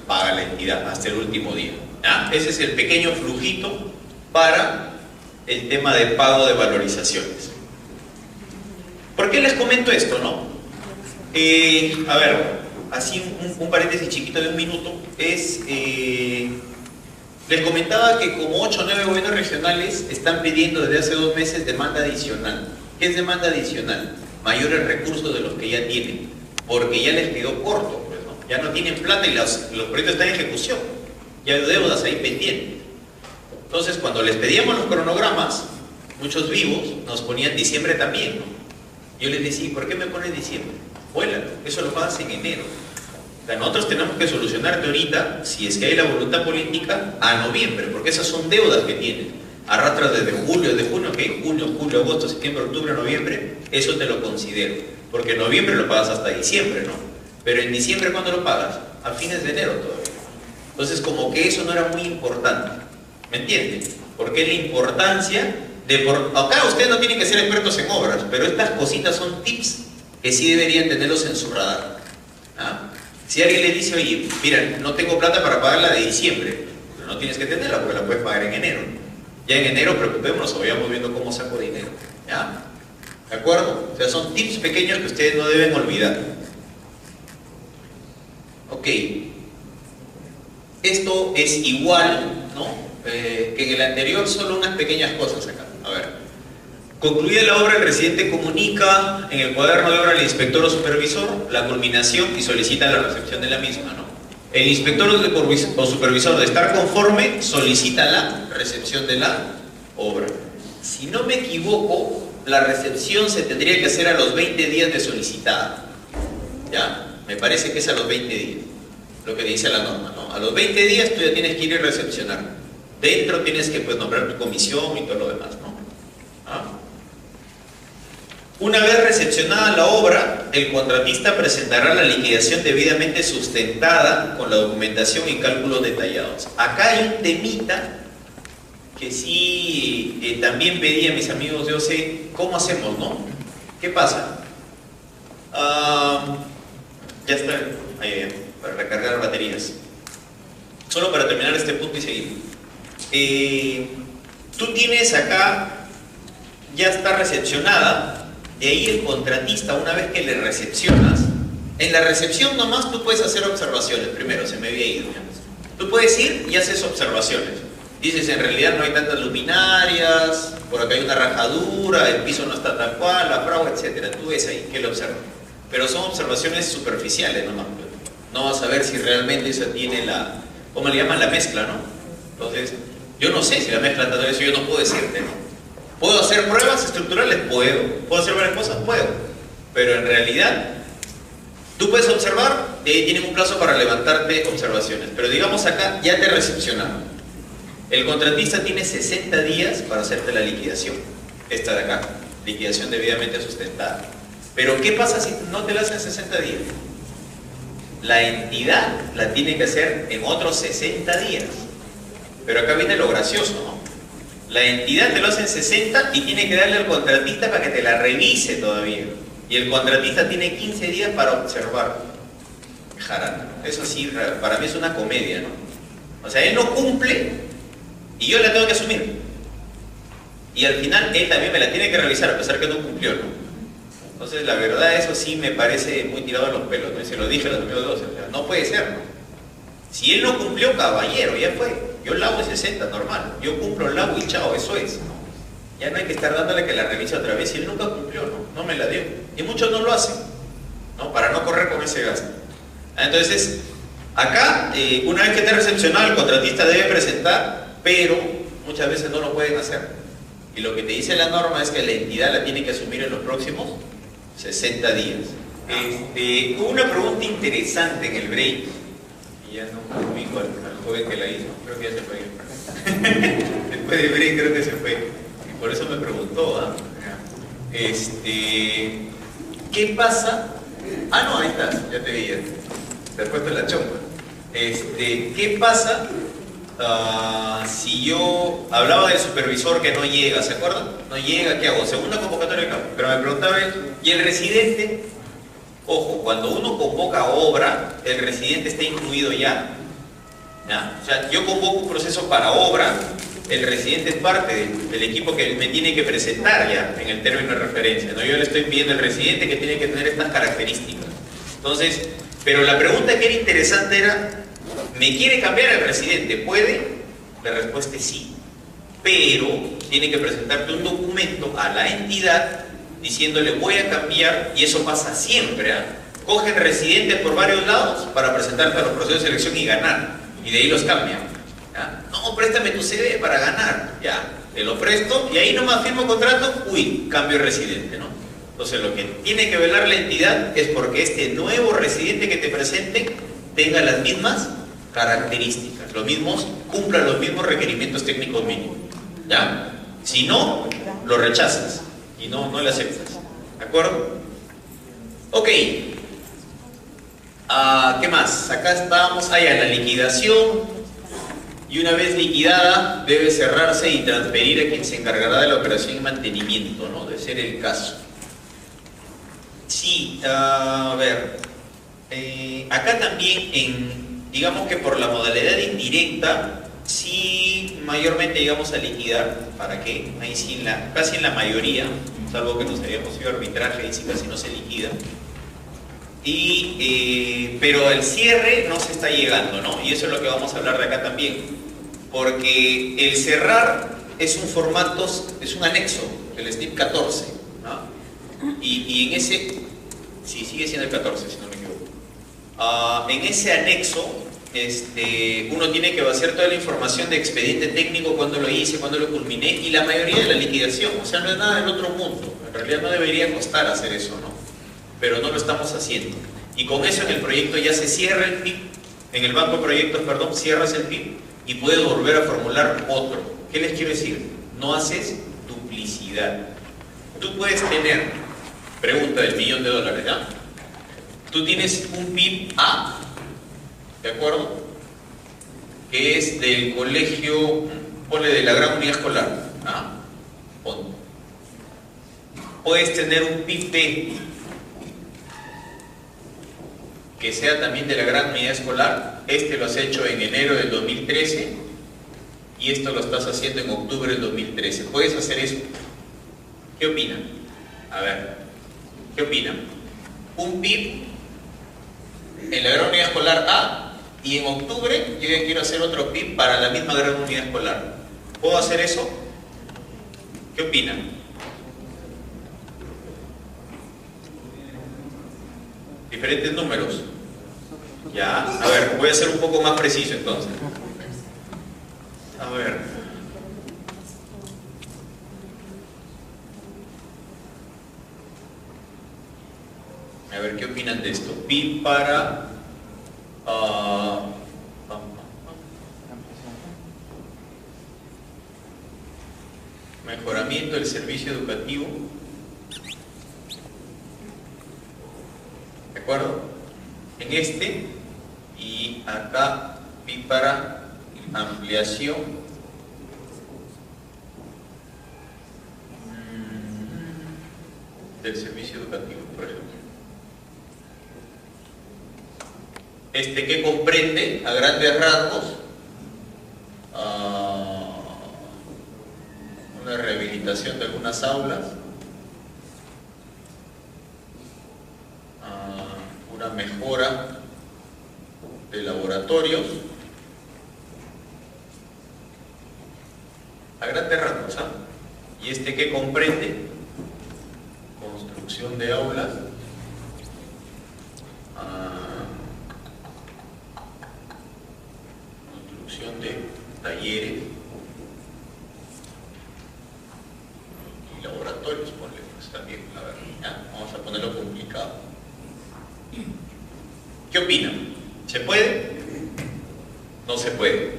paga la entidad hasta el último día. ¿Ya? Ese es el pequeño flujito para el tema de pago de valorizaciones. ¿Por qué les comento esto, no? A ver, así un paréntesis chiquito de un minuto. Les comentaba que como 8 o 9 gobiernos regionales están pidiendo desde hace 2 meses demanda adicional. ¿Qué es demanda adicional? Mayores recursos de los que ya tienen, porque ya les quedó corto, pues, ¿no? Ya no tienen plata y los proyectos están en ejecución. Ya hay deudas ahí pendientes. Entonces, cuando les pedíamos los cronogramas, muchos vivos nos ponían diciembre también, ¿no? Yo les decía, ¿por qué me pones diciembre? Vuélalo, eso lo pagas en enero. O sea, nosotros tenemos que solucionarte ahorita, si es que hay la voluntad política, a noviembre, porque esas son deudas que tienen. Arrastras desde julio, desde junio, ¿qué? Junio, julio, agosto, septiembre, octubre, noviembre, eso te lo considero. Porque en noviembre lo pagas hasta diciembre, ¿no? Pero en diciembre, ¿cuándo lo pagas? A fines de enero todavía. Entonces, como que eso no era muy importante. ¿Me entienden? Porque la importancia de... Acá ustedes no tienen que ser expertos en obras, pero estas cositas son tips que sí deberían tenerlos en su radar. ¿Ah? Si alguien le dice, oye, mira, no tengo plata para pagar la de diciembre, pero no tienes que tenerla porque la puedes pagar en enero. Ya en enero preocupémonos o vayamos viendo cómo saco dinero. ¿Ya? ¿De acuerdo? O sea, son tips pequeños que ustedes no deben olvidar. Ok. Esto es igual, ¿no? Que en el anterior, solo unas pequeñas cosas acá. A ver. Concluida la obra, el residente comunica en el cuaderno de obra al inspector o supervisor la culminación y solicita la recepción de la misma, ¿no? El inspector o supervisor, de estar conforme, solicita la recepción de la obra. Si no me equivoco, la recepción se tendría que hacer a los 20 días de solicitada. ¿Ya? Me parece que es a los 20 días, lo que dice la norma, ¿no? A los 20 días tú ya tienes que ir a recepcionar. Dentro tienes que, pues, nombrar tu comisión y todo lo demás, ¿no? ¿Ah? Una vez recepcionada la obra, el contratista presentará la liquidación debidamente sustentada con la documentación y cálculos detallados. Acá hay un temita que sí también pedí a mis amigos de OCE, ¿cómo hacemos, no? ¿Qué pasa? Ya está, ahí, para recargar baterías. Solo para terminar este punto y seguir. Tú tienes acá, ya está recepcionada. De ahí el contratista, una vez que le recepcionas, en la recepción nomás tú puedes hacer observaciones. Primero, se me había ido. Tú puedes ir y haces observaciones. Dices, en realidad no hay tantas luminarias, por acá hay una rajadura, el piso no está tal cual, la fragua, etc. Tú ves ahí, que lo observas. Pero son observaciones superficiales nomás. No vas a ver si realmente eso tiene la, ¿cómo le llaman? La mezcla, ¿no? Entonces, yo no sé si la mezcla está todo eso, yo no puedo decirte, ¿no? ¿Puedo hacer pruebas estructurales? Puedo. ¿Puedo hacer varias cosas? Puedo. Pero en realidad, tú puedes observar y ahí tienen un plazo para levantarte observaciones. Pero digamos acá, ya te recepcionaron. El contratista tiene 60 días para hacerte la liquidación. Esta de acá, liquidación debidamente sustentada. Pero ¿qué pasa si no te la hacen en 60 días? La entidad la tiene que hacer en otros 60 días. Pero acá viene lo gracioso, ¿no? La entidad te lo hace en 60 y tiene que darle al contratista para que te la revise todavía. Y el contratista tiene 15 días para observar. Jarana. Eso sí, para mí es una comedia, ¿no? O sea, él no cumple y yo la tengo que asumir. Y al final él también me la tiene que revisar a pesar que no cumplió, ¿no? Entonces, la verdad, eso sí me parece muy tirado a los pelos, ¿no? Y se lo dije a los amigos de 12, o sea, no puede ser, ¿no? Si él no cumplió, caballero, ya fue. Yo la hago en 60, normal. Yo cumplo, la hago y chao, eso es, ¿no? Ya no hay que estar dándole que la revise otra vez. Si él nunca cumplió, no me la dio. Y muchos no lo hacen, ¿no? Para no correr con ese gasto. Entonces, acá, una vez que esté recepcionado, el contratista debe presentar, pero muchas veces no lo pueden hacer. Y lo que te dice la norma es que la entidad la tiene que asumir en los próximos 60 días. Hubo una pregunta interesante en el break. Y ya no ubico al joven que la hizo, creo que ya se fue. Después de break creo que se fue. Y por eso me preguntó, ¿ah? ¿Qué pasa? Ah, no, ahí estás, ya te veía. Te has puesto la chompa. ¿Qué pasa si yo hablaba del supervisor que no llega, ¿se acuerdan? No llega, ¿qué hago? Segunda convocatoria de campo. Pero me preguntaba él, ¿y el residente? Ojo, cuando uno convoca obra, el residente está incluido ya. ¿Ya? O sea, yo convoco un proceso para obra, el residente es parte del equipo que me tiene que presentar ya en el término de referencia, ¿no? Yo le estoy pidiendo al residente que tiene que tener estas características. Entonces, pero la pregunta que era interesante era, ¿me quiere cambiar el residente? ¿Puede? La respuesta es sí. Pero tiene que presentarte un documento a la entidad diciéndole voy a cambiar, y eso pasa siempre, ¿eh? Cogen residentes por varios lados para presentarte a los procesos de selección y ganar, y de ahí los cambian, ¿ya? No, préstame tu CD para ganar, ya, te lo presto, y ahí nomás firmo contrato, uy, cambio de residente, ¿no? Entonces lo que tiene que velar la entidad es porque este nuevo residente que te presente tenga las mismas características, cumpla los mismos requerimientos técnicos mínimos, ¿ya? Si no, lo rechazas y no le aceptas, ¿de acuerdo? Ok. ¿Qué más? Acá estábamos, ya, la liquidación, y una vez liquidada debe cerrarse y transferir a quien se encargará de la operación y mantenimiento, ¿no? De ser el caso. Sí, a ver, acá también, digamos que por la modalidad indirecta, sí mayormente llegamos a liquidar. ¿Para qué? Ahí sí, casi en la mayoría, salvo que nos hayamos ido a arbitraje, ahí sí casi no se liquida. Pero el cierre no se está llegando, ¿no? Y eso es lo que vamos a hablar de acá también. Porque el cerrar es un formato, es un anexo, el SNIP 14, ¿no? Y en ese, sí, sigue siendo el 14, si no me equivoco. En ese anexo, uno tiene que vaciar toda la información de expediente técnico, cuándo lo hice, cuándo lo culminé, y la mayoría de la liquidación. O sea, no es nada del otro mundo. En realidad no debería costar hacer eso, ¿no? Pero no lo estamos haciendo. Y con eso en el proyecto ya se cierra el PIB, en el banco de proyectos, perdón, cierras el PIB y puedes volver a formular otro. ¿Qué les quiero decir? No haces duplicidad. Tú puedes tener, pregunta del $1.000.000, ¿ya? tú tienes un PIB A, ¿de acuerdo? Que es del colegio, ponle de la gran unidad escolar, ¿ah? Ponle. Puedes tener un PIB B, que sea también de la gran unidad escolar. Este lo has hecho en enero del 2013 y esto lo estás haciendo en octubre del 2013. ¿Puedes hacer eso? ¿Qué opinan? A ver, ¿qué opinan? Un PIB en la gran unidad escolar A y en octubre yo ya quiero hacer otro PIB para la misma gran unidad escolar. ¿Puedo hacer eso? ¿Qué opinan? Diferentes números. Ya, a ver, voy a ser un poco más preciso entonces. A ver. A ver, ¿qué opinan de esto? PIB para... mejoramiento del servicio educativo. ¿De acuerdo? En este y acá PIB para ampliación del servicio educativo, por ejemplo. Este que comprende a grandes rasgos una rehabilitación de algunas aulas, una mejora de laboratorios, a grandes rasgos, ¿ah? Y este que comprende construcción de aulas, construcción de talleres y laboratorios, ponle pues también, a ver, ¿ya? Vamos a ponerlo complicado. ¿Qué opinan? ¿Se puede? No se puede.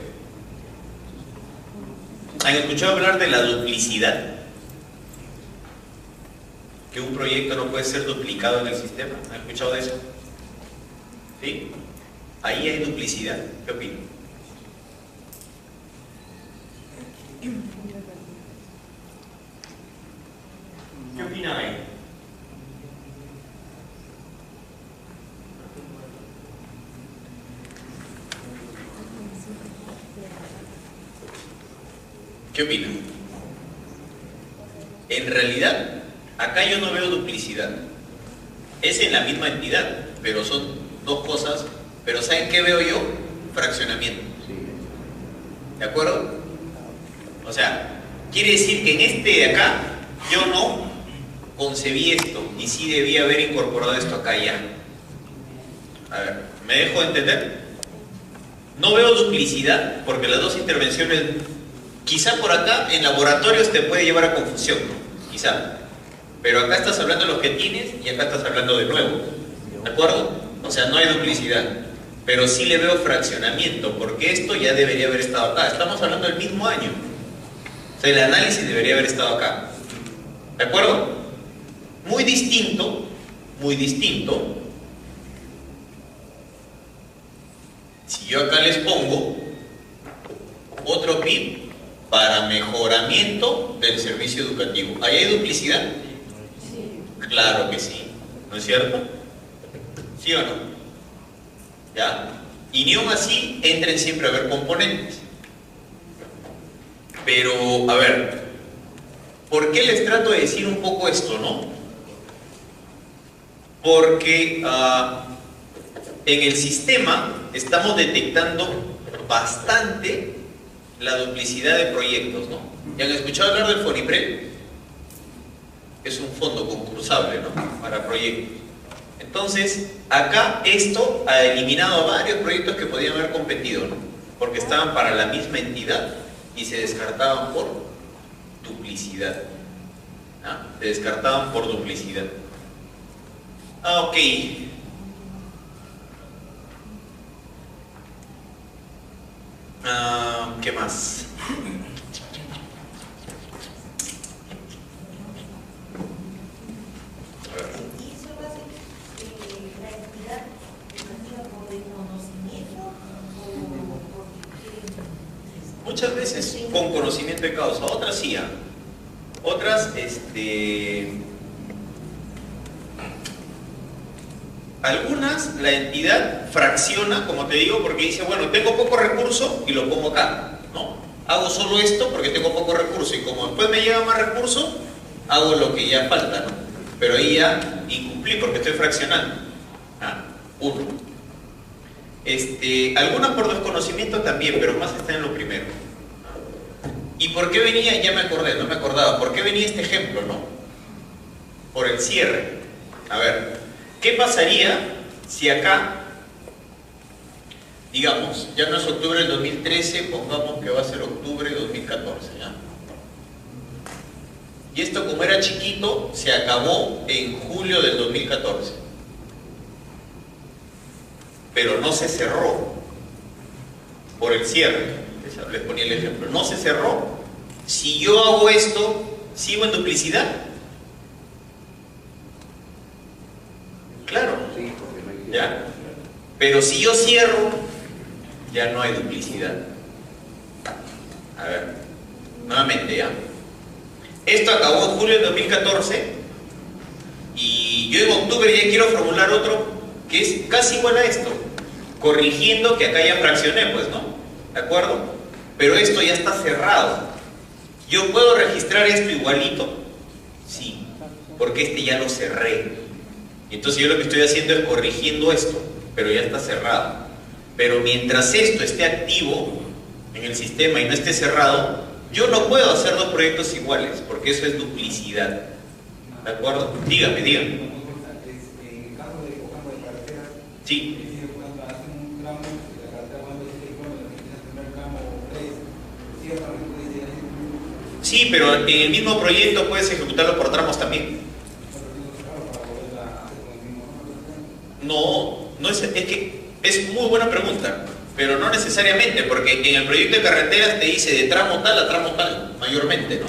¿Han escuchado hablar de la duplicidad? Que un proyecto no puede ser duplicado en el sistema. ¿Han escuchado de eso? ¿Sí? Ahí hay duplicidad. ¿Qué opinan? ¿Qué opinan ahí? ¿Qué opinan? En realidad, acá yo no veo duplicidad. Es en la misma entidad, pero son dos cosas. Pero ¿saben qué veo yo? Fraccionamiento. ¿De acuerdo? O sea, quiere decir que en este de acá yo no concebí esto y sí debía haber incorporado esto acá ya. A ver, ¿me dejo entender? No veo duplicidad porque las dos intervenciones, quizá por acá en laboratorios te puede llevar a confusión, ¿no? Quizá. Pero acá estás hablando de los que tienes y acá estás hablando de nuevo. ¿De acuerdo? O sea, no hay duplicidad. Pero sí le veo fraccionamiento, porque esto ya debería haber estado acá. Estamos hablando del mismo año. O sea, el análisis debería haber estado acá. ¿De acuerdo? Muy distinto, muy distinto. Si yo acá les pongo otro PIB para mejoramiento del servicio educativo, ¿ahí hay duplicidad? Sí. Claro que sí, ¿no es cierto? ¿Sí o no? ¿Ya? Y ni aún así entren siempre a ver componentes. Pero, a ver, ¿por qué les trato de decir un poco esto, no? Porque en el sistema estamos detectando bastante la duplicidad de proyectos, ¿no? ¿Ya han escuchado hablar del FONIPRED? Es un fondo concursable, ¿no? Para proyectos. Entonces, acá esto ha eliminado a varios proyectos que podían haber competido, ¿no? Porque estaban para la misma entidad y se descartaban por duplicidad. ¿Ah? Se descartaban por duplicidad. Ok. ¿Qué más? Y eso va a ser la entidad veces con conocimiento de causa, otras sí, otras, algunas la entidad fracciona, como te digo, porque dice, bueno, tengo poco recurso y lo pongo acá, ¿no? Hago solo esto porque tengo poco recurso y como después me llega más recurso, hago lo que ya falta, ¿no? Pero ahí ya incumplí porque estoy fraccionando. Uno. Algunas por desconocimiento también, pero más está en lo primero. ¿Y por qué venía? Ya me acordé, no me acordaba. ¿Por qué venía este ejemplo, no? Por el cierre. A ver, ¿qué pasaría si acá, digamos, ya no es octubre del 2013, pongamos que va a ser octubre de 2014, ¿ya? Y esto, como era chiquito, se acabó en julio del 2014. Pero no se cerró por el cierre. Les ponía el ejemplo. No se cerró. Si yo hago esto, ¿sigo en duplicidad? Claro. ¿Ya? Pero si yo cierro, ya no hay duplicidad. A ver, nuevamente, ¿ya? Esto acabó en julio de 2014 y yo en octubre ya quiero formular otro que es casi igual a esto, corrigiendo que acá ya fraccioné, pues, ¿no? ¿De acuerdo? Pero esto ya está cerrado. ¿Yo puedo registrar esto igualito? Sí, porque este ya lo cerré. Entonces yo lo que estoy haciendo es corrigiendo esto, pero ya está cerrado. Pero mientras esto esté activo en el sistema y no esté cerrado, yo no puedo hacer dos proyectos iguales, porque eso es duplicidad. ¿De acuerdo? Dígame. En el caso de cambio de carreteras, sí. Cuando hacen un tramo, la carretera cuando dice que el primer tramo 3, ciertamente dice. Sí, pero en el mismo proyecto puedes ejecutarlo por tramos también. No es que es muy buena pregunta, pero no necesariamente, porque en el proyecto de carreteras te dice de tramo tal a tramo tal, mayormente, ¿no?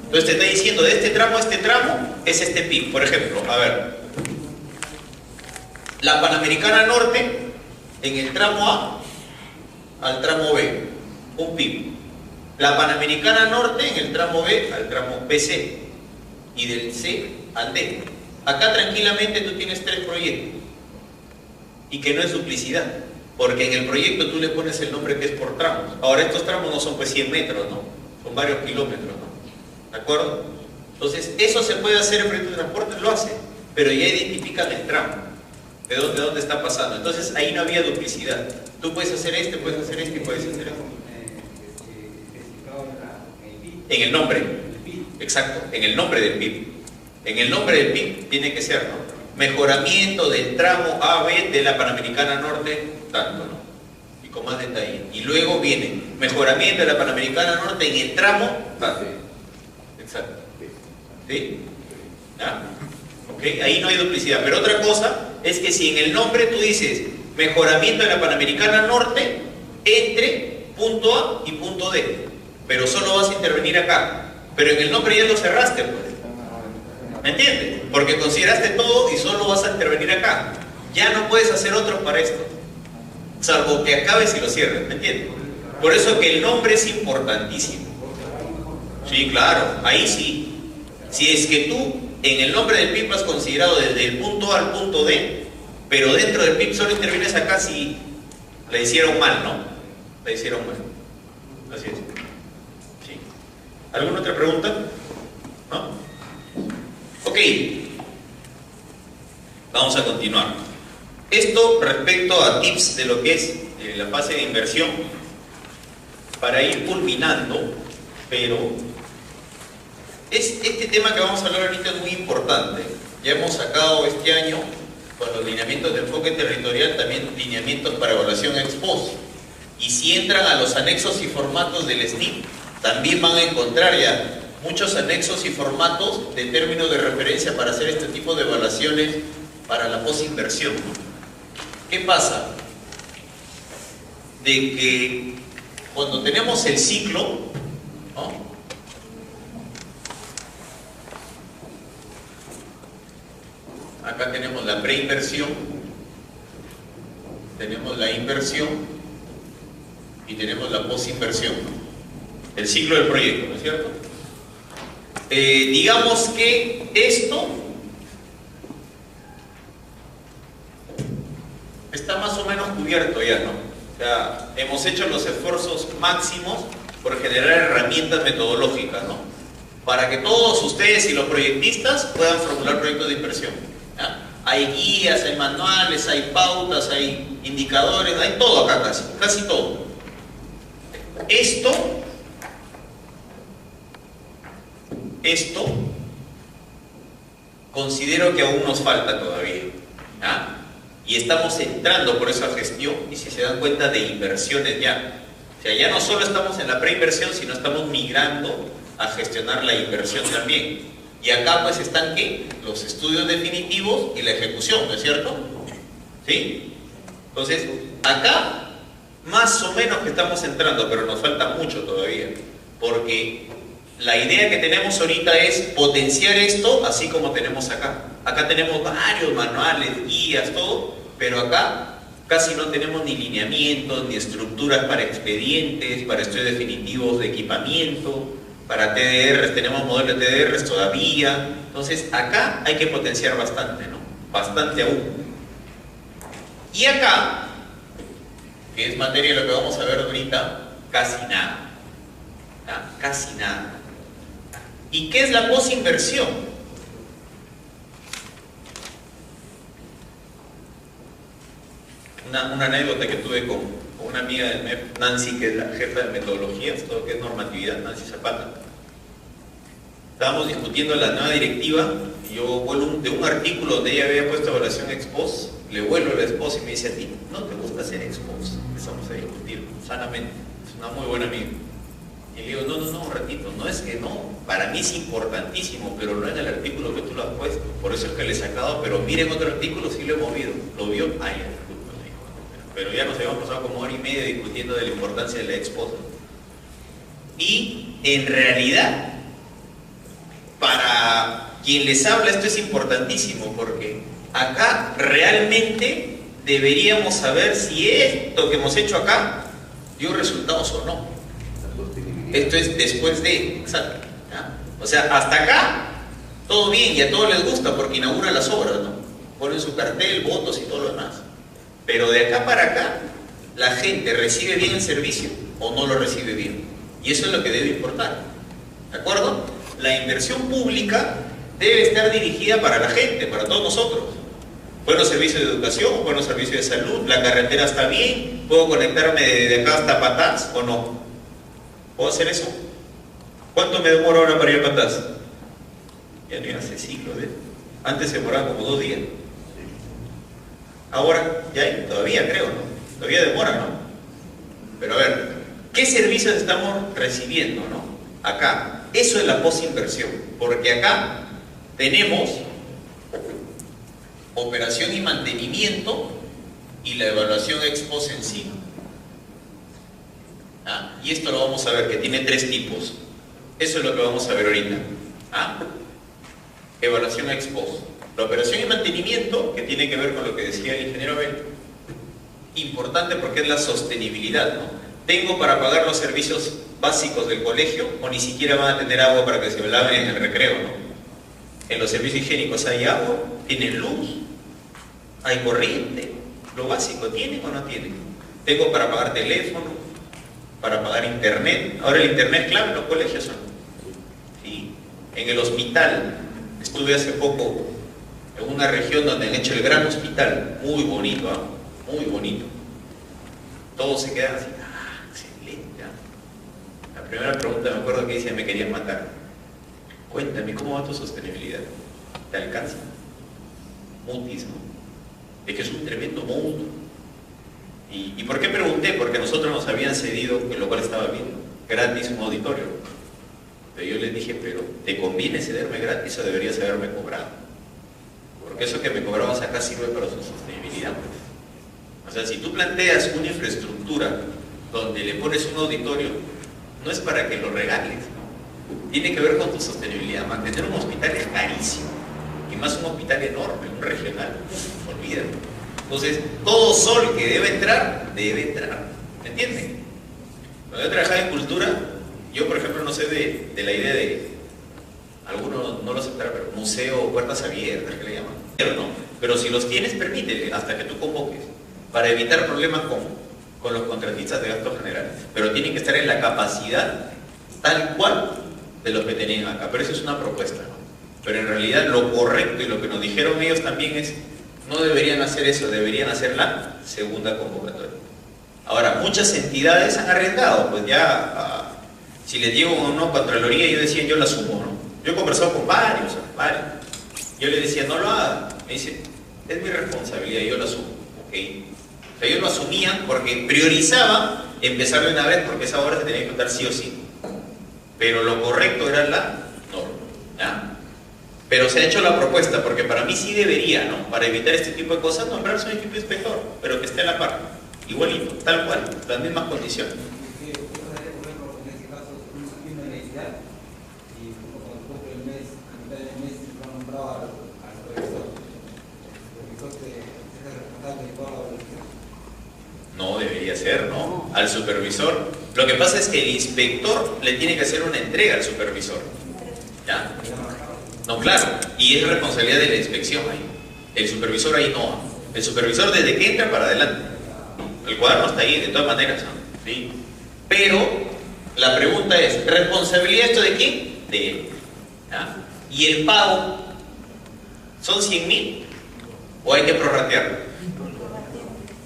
Entonces te está diciendo de este tramo a este tramo es este PIB. Por ejemplo, a ver, la Panamericana Norte en el tramo A al tramo B, un PIB. La Panamericana Norte en el tramo B al tramo BC y del C al D. Acá tranquilamente tú tienes tres proyectos y que no es duplicidad, porque en el proyecto tú le pones el nombre que es por tramos. Ahora estos tramos no son pues 100 metros, ¿no? Son varios kilómetros, ¿no? ¿De acuerdo? Entonces eso se puede hacer en proyecto de transporte, lo hace, pero ya identifican el tramo, de dónde está pasando. Entonces ahí no había duplicidad. Tú puedes hacer este, puedes hacer este y puedes hacer este. En el nombre, exacto, en el nombre del PIB. En el nombre del PIB tiene que ser, ¿no? Mejoramiento del tramo AB de la Panamericana Norte, tanto, ¿no? Y con más detalle. Y luego viene mejoramiento de la Panamericana Norte en el tramo tanto. Exacto. ¿Sí? ¿Ya? ¿Ok? Ahí no hay duplicidad. Pero otra cosa es que si en el nombre tú dices mejoramiento de la Panamericana Norte entre punto A y punto D, pero solo vas a intervenir acá, pero en el nombre ya lo cerraste, pues. ¿Me entiendes? Porque consideraste todo y solo vas a intervenir acá. Ya no puedes hacer otros para esto, salvo que acabes y lo cierres, ¿me entiendes? Por eso que el nombre es importantísimo. Sí, claro, ahí sí. Si es que tú en el nombre del PIB has considerado desde el punto A al punto D, pero dentro del PIB solo intervienes acá si la hicieron mal, ¿no? La hicieron mal. Así es. ¿Sí? ¿Alguna otra pregunta? ¿No? Ok, vamos a continuar. Esto respecto a tips de lo que es la fase de inversión, para ir culminando, pero este tema que vamos a hablar ahorita es muy importante. Ya hemos sacado este año, con los lineamientos de enfoque territorial, también lineamientos para evaluación ex post. Y si entran a los anexos y formatos del SNIP, también van a encontrar ya muchos anexos y formatos de términos de referencia para hacer este tipo de evaluaciones para la posinversión. ¿Qué pasa? De que cuando tenemos el ciclo, ¿no? Acá tenemos la preinversión, tenemos la inversión y tenemos la posinversión. el ciclo del proyecto, ¿no es cierto? Digamos que esto está más o menos cubierto ya, ¿no? O sea, hemos hecho los esfuerzos máximos por generar herramientas metodológicas, ¿no? Para que todos ustedes y los proyectistas puedan formular proyectos de inversión, ¿ya? Hay guías, hay manuales, hay pautas, hay indicadores, hay todo acá casi todo. Esto considero que aún nos falta todavía, ¿ya? Y estamos entrando por esa gestión, y si se dan cuenta, de inversiones ya. O sea, ya no solo estamos en la preinversión, sino estamos migrando a gestionar la inversión también. Y acá pues están ¿qué? Los estudios definitivos y la ejecución, ¿no es cierto? ¿Sí? Entonces, acá más o menos que estamos entrando, pero nos falta mucho todavía, porque la idea que tenemos ahorita es potenciar esto así como tenemos acá. Acá tenemos varios manuales, guías, todo, pero acá casi no tenemos ni lineamientos, ni estructuras para expedientes, para estudios definitivos de equipamiento, para TDRs, tenemos modelos de TDRs todavía. Entonces acá hay que potenciar bastante, ¿no? Bastante aún. Y acá, que es materia de lo que vamos a ver ahorita, casi nada. ¿Ya? Casi nada. ¿Y qué es la posinversión? Una anécdota que tuve con una amiga del MEP, Nancy, que es la jefa de metodologías, todo lo que es normatividad, Nancy Zapata. Estábamos discutiendo la nueva directiva y yo vuelo de un artículo donde ella había puesto evaluación ex post, le vuelvo a la ex post y me dice: a ti, ¿no te gusta hacer ex post? Empezamos a discutir sanamente, es una muy buena amiga. Y le digo: no, un ratito, no es que no, para mí es importantísimo, pero no en el artículo que tú lo has puesto, por eso es que le he sacado, pero miren otro artículo, sí lo he movido, lo vio, ya, pero ya nos habíamos pasado como hora y media discutiendo de la importancia de la ex post. Y en realidad, para quien les habla esto es importantísimo, porque acá realmente deberíamos saber si esto que hemos hecho acá dio resultados o no. Esto es después de, exacto, ¿ya? O sea, hasta acá todo bien y a todos les gusta porque inaugura las obras, ¿no? Ponen su cartel, votos y todo lo demás. Pero de acá para acá, la gente recibe bien el servicio o no lo recibe bien. Y eso es lo que debe importar. ¿De acuerdo? La inversión pública debe estar dirigida para la gente, para todos nosotros. Buenos servicios de educación, buenos servicios de salud, la carretera está bien, puedo conectarme de acá hasta Patás o no. ¿Puedo hacer eso? ¿Cuánto me demora ahora para ir a Patás? Ya no hace siglos, ¿ves? Antes se demoraba como 2 días. Ahora, ya hay, todavía creo, ¿no? Todavía demora, ¿no? Pero a ver, ¿qué servicios estamos recibiendo, no? Acá, eso es la posinversión, porque acá tenemos operación y mantenimiento y la evaluación ex post en sí. Y esto lo vamos a ver, que tiene 3 tipos. Eso es lo que vamos a ver ahorita. Evaluación ex post. La operación y mantenimiento, que tiene que ver con lo que decía el ingeniero Abel, importante porque es la sostenibilidad, ¿no? Tengo para pagar los servicios básicos del colegio o ni siquiera van a tener agua para que se laven en el recreo, ¿no? En los servicios higiénicos hay agua, tienen luz, hay corriente, lo básico, ¿tienen o no tienen? Tengo para pagar teléfono, para pagar internet. Ahora el internet es clave en los colegios, ¿no? ¿Sí? En el hospital, estuve hace poco en una región donde han hecho el gran hospital, muy bonito, muy bonito. Todos se quedan así, excelente. La primera pregunta, me acuerdo que decía: me querían matar. Cuéntame, ¿cómo va tu sostenibilidad? ¿Te alcanza? Mutis, ¿no? Es que es un tremendo monstruo. ¿Y por qué pregunté? Porque nosotros nos habían cedido, en lo cual estaba bien, gratis un auditorio. Pero yo les dije: pero ¿te conviene cederme gratis o deberías haberme cobrado? Porque eso que me cobrabas acá sirve para su sostenibilidad. O sea, si tú planteas una infraestructura donde le pones un auditorio, no es para que lo regales, ¿no? Tiene que ver con tu sostenibilidad. Mantener un hospital es carísimo, y más un hospital enorme, un regional, olvídalo. Entonces, todo sol que debe entrar, ¿me entienden? Cuando yo trabajaba en cultura, Yo, por ejemplo, no sé de la idea de, algunos no lo aceptarán, pero museo, puertas abiertas, que le llaman, ¿no? Pero si los tienes, permítele hasta que tú convoques, para evitar problemas con los contratistas de gasto general. Pero tienen que estar en la capacidad tal cual de los que tenían acá. Pero eso es una propuesta, ¿no? Pero en realidad lo correcto y lo que nos dijeron ellos también es, no deberían hacer eso, deberían hacer la segunda convocatoria. Ahora, muchas entidades han arrendado, pues ya, si les llego o no Contraloría, yo decía, yo la asumo, ¿no? Yo he conversado con varios. Yo les decía, no lo hagan. Me dice, es mi responsabilidad, yo lo asumo. ¿Ok? O sea, yo lo asumía porque priorizaba empezar de una vez porque esa obra se tenía que contar sí o sí. Pero lo correcto era la norma, ¿ya? Pero se ha hecho la propuesta, porque para mí sí debería, ¿no? Para evitar este tipo de cosas, nombrarse un equipo de inspector, pero que esté a la par, igualito, tal cual, las mismas condiciones. ¿Qué pasaría, por ejemplo, en este caso, una necesidad y cuando cumple el mes, a mitad del mes, lo han nombrado al supervisor? ¿El supervisor es el responsable de toda la evaluación? No debería ser, ¿no? Al supervisor. Lo que pasa es que el inspector le tiene que hacer una entrega al supervisor, ¿ya? No, claro, y es responsabilidad de la inspección ahí. El supervisor ahí no. El supervisor desde que entra para adelante. El cuaderno está ahí, de todas maneras, ¿no? ¿Sí? Pero la pregunta es, ¿responsabilidad esto de quién? De él. ¿Ya? ¿Y el pago? ¿Son 100.000? ¿O hay que prorratearlo?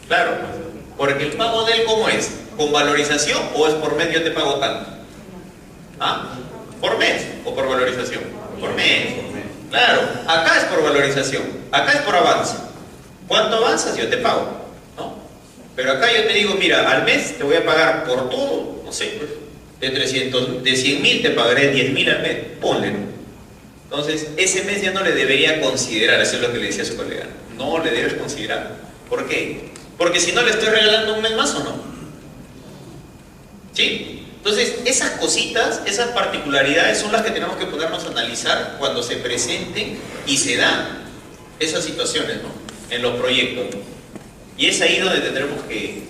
Claro, porque el pago de él, ¿cómo es? ¿Con valorización o es por mes yo te pago tanto? ¿Ah? ¿Por mes o por valorización? Por mes. Claro, acá es por valorización, acá es por avance. ¿Cuánto avanzas? Yo te pago, ¿no? Pero acá yo te digo, mira, al mes te voy a pagar por todo, no sé, pues, de 100.000 te pagaré 10.000 al mes, ponle, ¿no? Entonces, ese mes ya no le debería considerar, eso es lo que le decía a su colega, no le debes considerar. ¿Por qué? Porque si no le estoy regalando un mes más o no. ¿Sí? Entonces, esas cositas, esas particularidades son las que tenemos que ponernos a analizar cuando se presenten y se dan esas situaciones, ¿no? En los proyectos, ¿no? Y es ahí donde tendremos que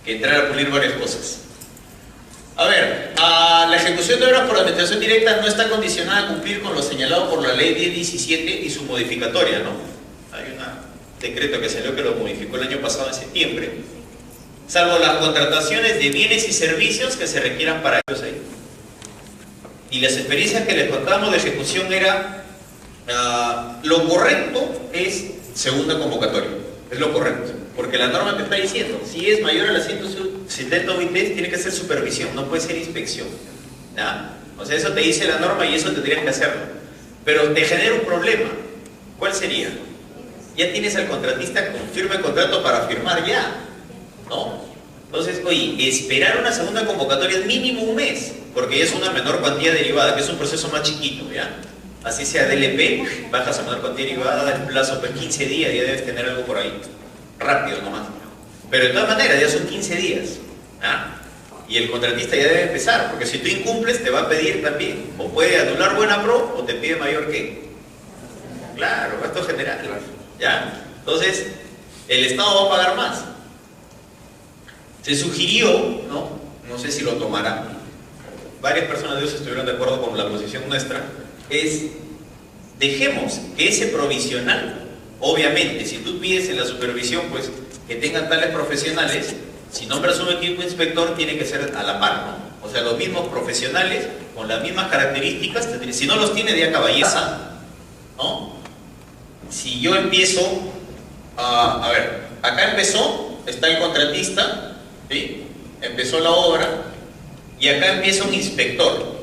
entrar a pulir varias cosas. A ver, la ejecución de obras por administración directa no está condicionada a cumplir con lo señalado por la ley 1017 y su modificatoria, ¿no? Hay un decreto que salió que lo modificó el año pasado en septiembre. Salvo las contrataciones de bienes y servicios que se requieran para ellos ahí. Y las experiencias que les contamos de ejecución era, lo correcto es segunda convocatoria, es lo correcto, porque la norma te está diciendo, si es mayor a las 170 OIT, tiene que ser supervisión, no puede ser inspección, ¿ya? O sea, eso te dice la norma y eso tendrías que hacerlo, pero te genera un problema. ¿Cuál sería? Ya tienes al contratista con firme contrato para firmar ya, ¿no? Entonces, oye, esperar una segunda convocatoria es mínimo un mes, porque ya es una menor cuantía derivada, que es un proceso más chiquito, ¿ya? Así sea DLP, bajas a menor cuantía derivada, el plazo pues 15 días, ya debes tener algo por ahí, rápido nomás. Pero de todas maneras, ya son 15 días, ¿ah? Y el contratista ya debe empezar, porque si tú incumples te va a pedir también, o puede anular buena pro, o te pide mayor que. Claro, gasto general, ¿ya? Entonces, el Estado va a pagar más. Se sugirió, no sé si lo tomará, varias personas de ellos estuvieron de acuerdo con la posición nuestra, es dejemos que ese provisional, obviamente, si tú pides en la supervisión, pues que tengan tales profesionales, si nombras un equipo inspector, tiene que ser a la par, ¿no? O sea, los mismos profesionales, con las mismas características, si no los tiene de caballeza, ¿no? Si yo empiezo, a ver, acá empezó, está el contratista, ¿sí? Empezó la obra y acá empieza un inspector,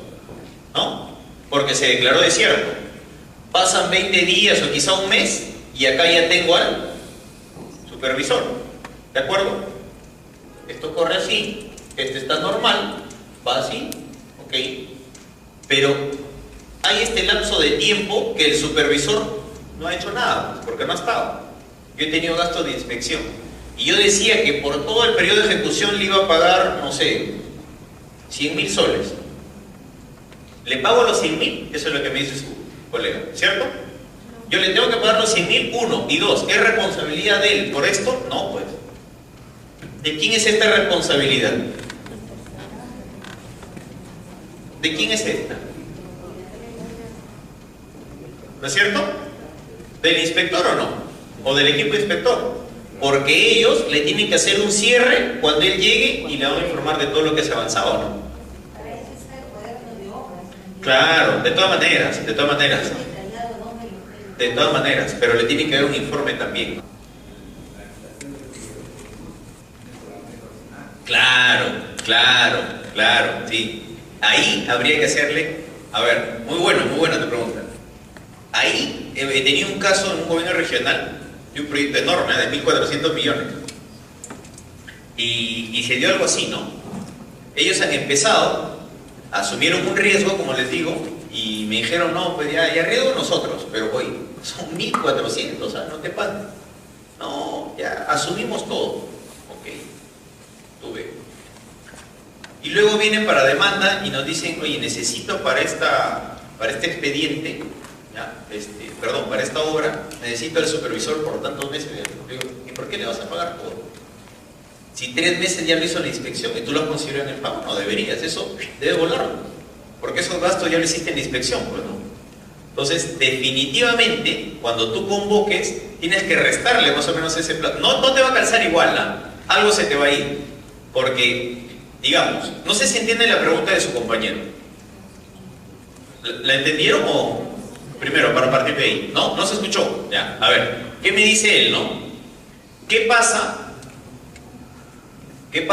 ¿no? Porque se declaró desierto. Pasan 20 días o quizá un mes y acá ya tengo al supervisor, ¿de acuerdo? Esto corre así, este está normal, va así, ok. Pero hay este lapso de tiempo que el supervisor no ha hecho nada, pues, porque no ha estado. Yo he tenido gastos de inspección. Y yo decía que por todo el periodo de ejecución le iba a pagar, no sé, 100.000 soles. ¿Le pago los 100.000? Eso es lo que me dice su colega, ¿cierto? Yo le tengo que pagar los 100.000, uno. Y dos, ¿es responsabilidad de él por esto? No, pues. ¿De quién es esta responsabilidad? ¿De quién es esta? ¿No es cierto? ¿Del inspector o no? ¿O del equipo inspector? Porque ellos le tienen que hacer un cierre cuando él llegue y le van a informar de todo lo que se ha avanzado, ¿no? Para eso está el cuaderno de obras. Claro, de todas maneras, de todas maneras. De todas maneras, pero le tiene que dar un informe también. Claro, claro, claro, sí. Ahí habría que hacerle, a ver, muy buena tu pregunta. Ahí tenía un caso en un gobierno regional de un proyecto enorme de 1.400 millones. Y se dio algo así, ¿no? Ellos han empezado, asumieron un riesgo, como les digo, y me dijeron, no, pues ya riesgo nosotros, pero oye, son 1.400, o sea, no te pases. No, ya asumimos todo. Ok, tuve. Y luego vienen para demanda y nos dicen, oye, necesito para este expediente, ¿ya? Perdón, para esta obra, necesito al supervisor por tantos meses. Digo, ¿y por qué le vas a pagar todo? Si 3 meses ya lo hizo la inspección y tú lo has considerado en el pago, no deberías, eso debe volarlo, porque esos gastos ya lo hiciste en la inspección, pues, ¿no? Entonces, definitivamente, cuando tú convoques, tienes que restarle más o menos ese plazo. No te va a calzar igual, ¿no? Algo se te va a ir, porque, digamos, no sé si entienden la pregunta de su compañero. ¿La entendieron o...? Primero, para partir de ahí. ¿No? ¿No se escuchó? Ya, a ver, ¿qué me dice él, no? ¿Qué pasa? ¿Qué pasa?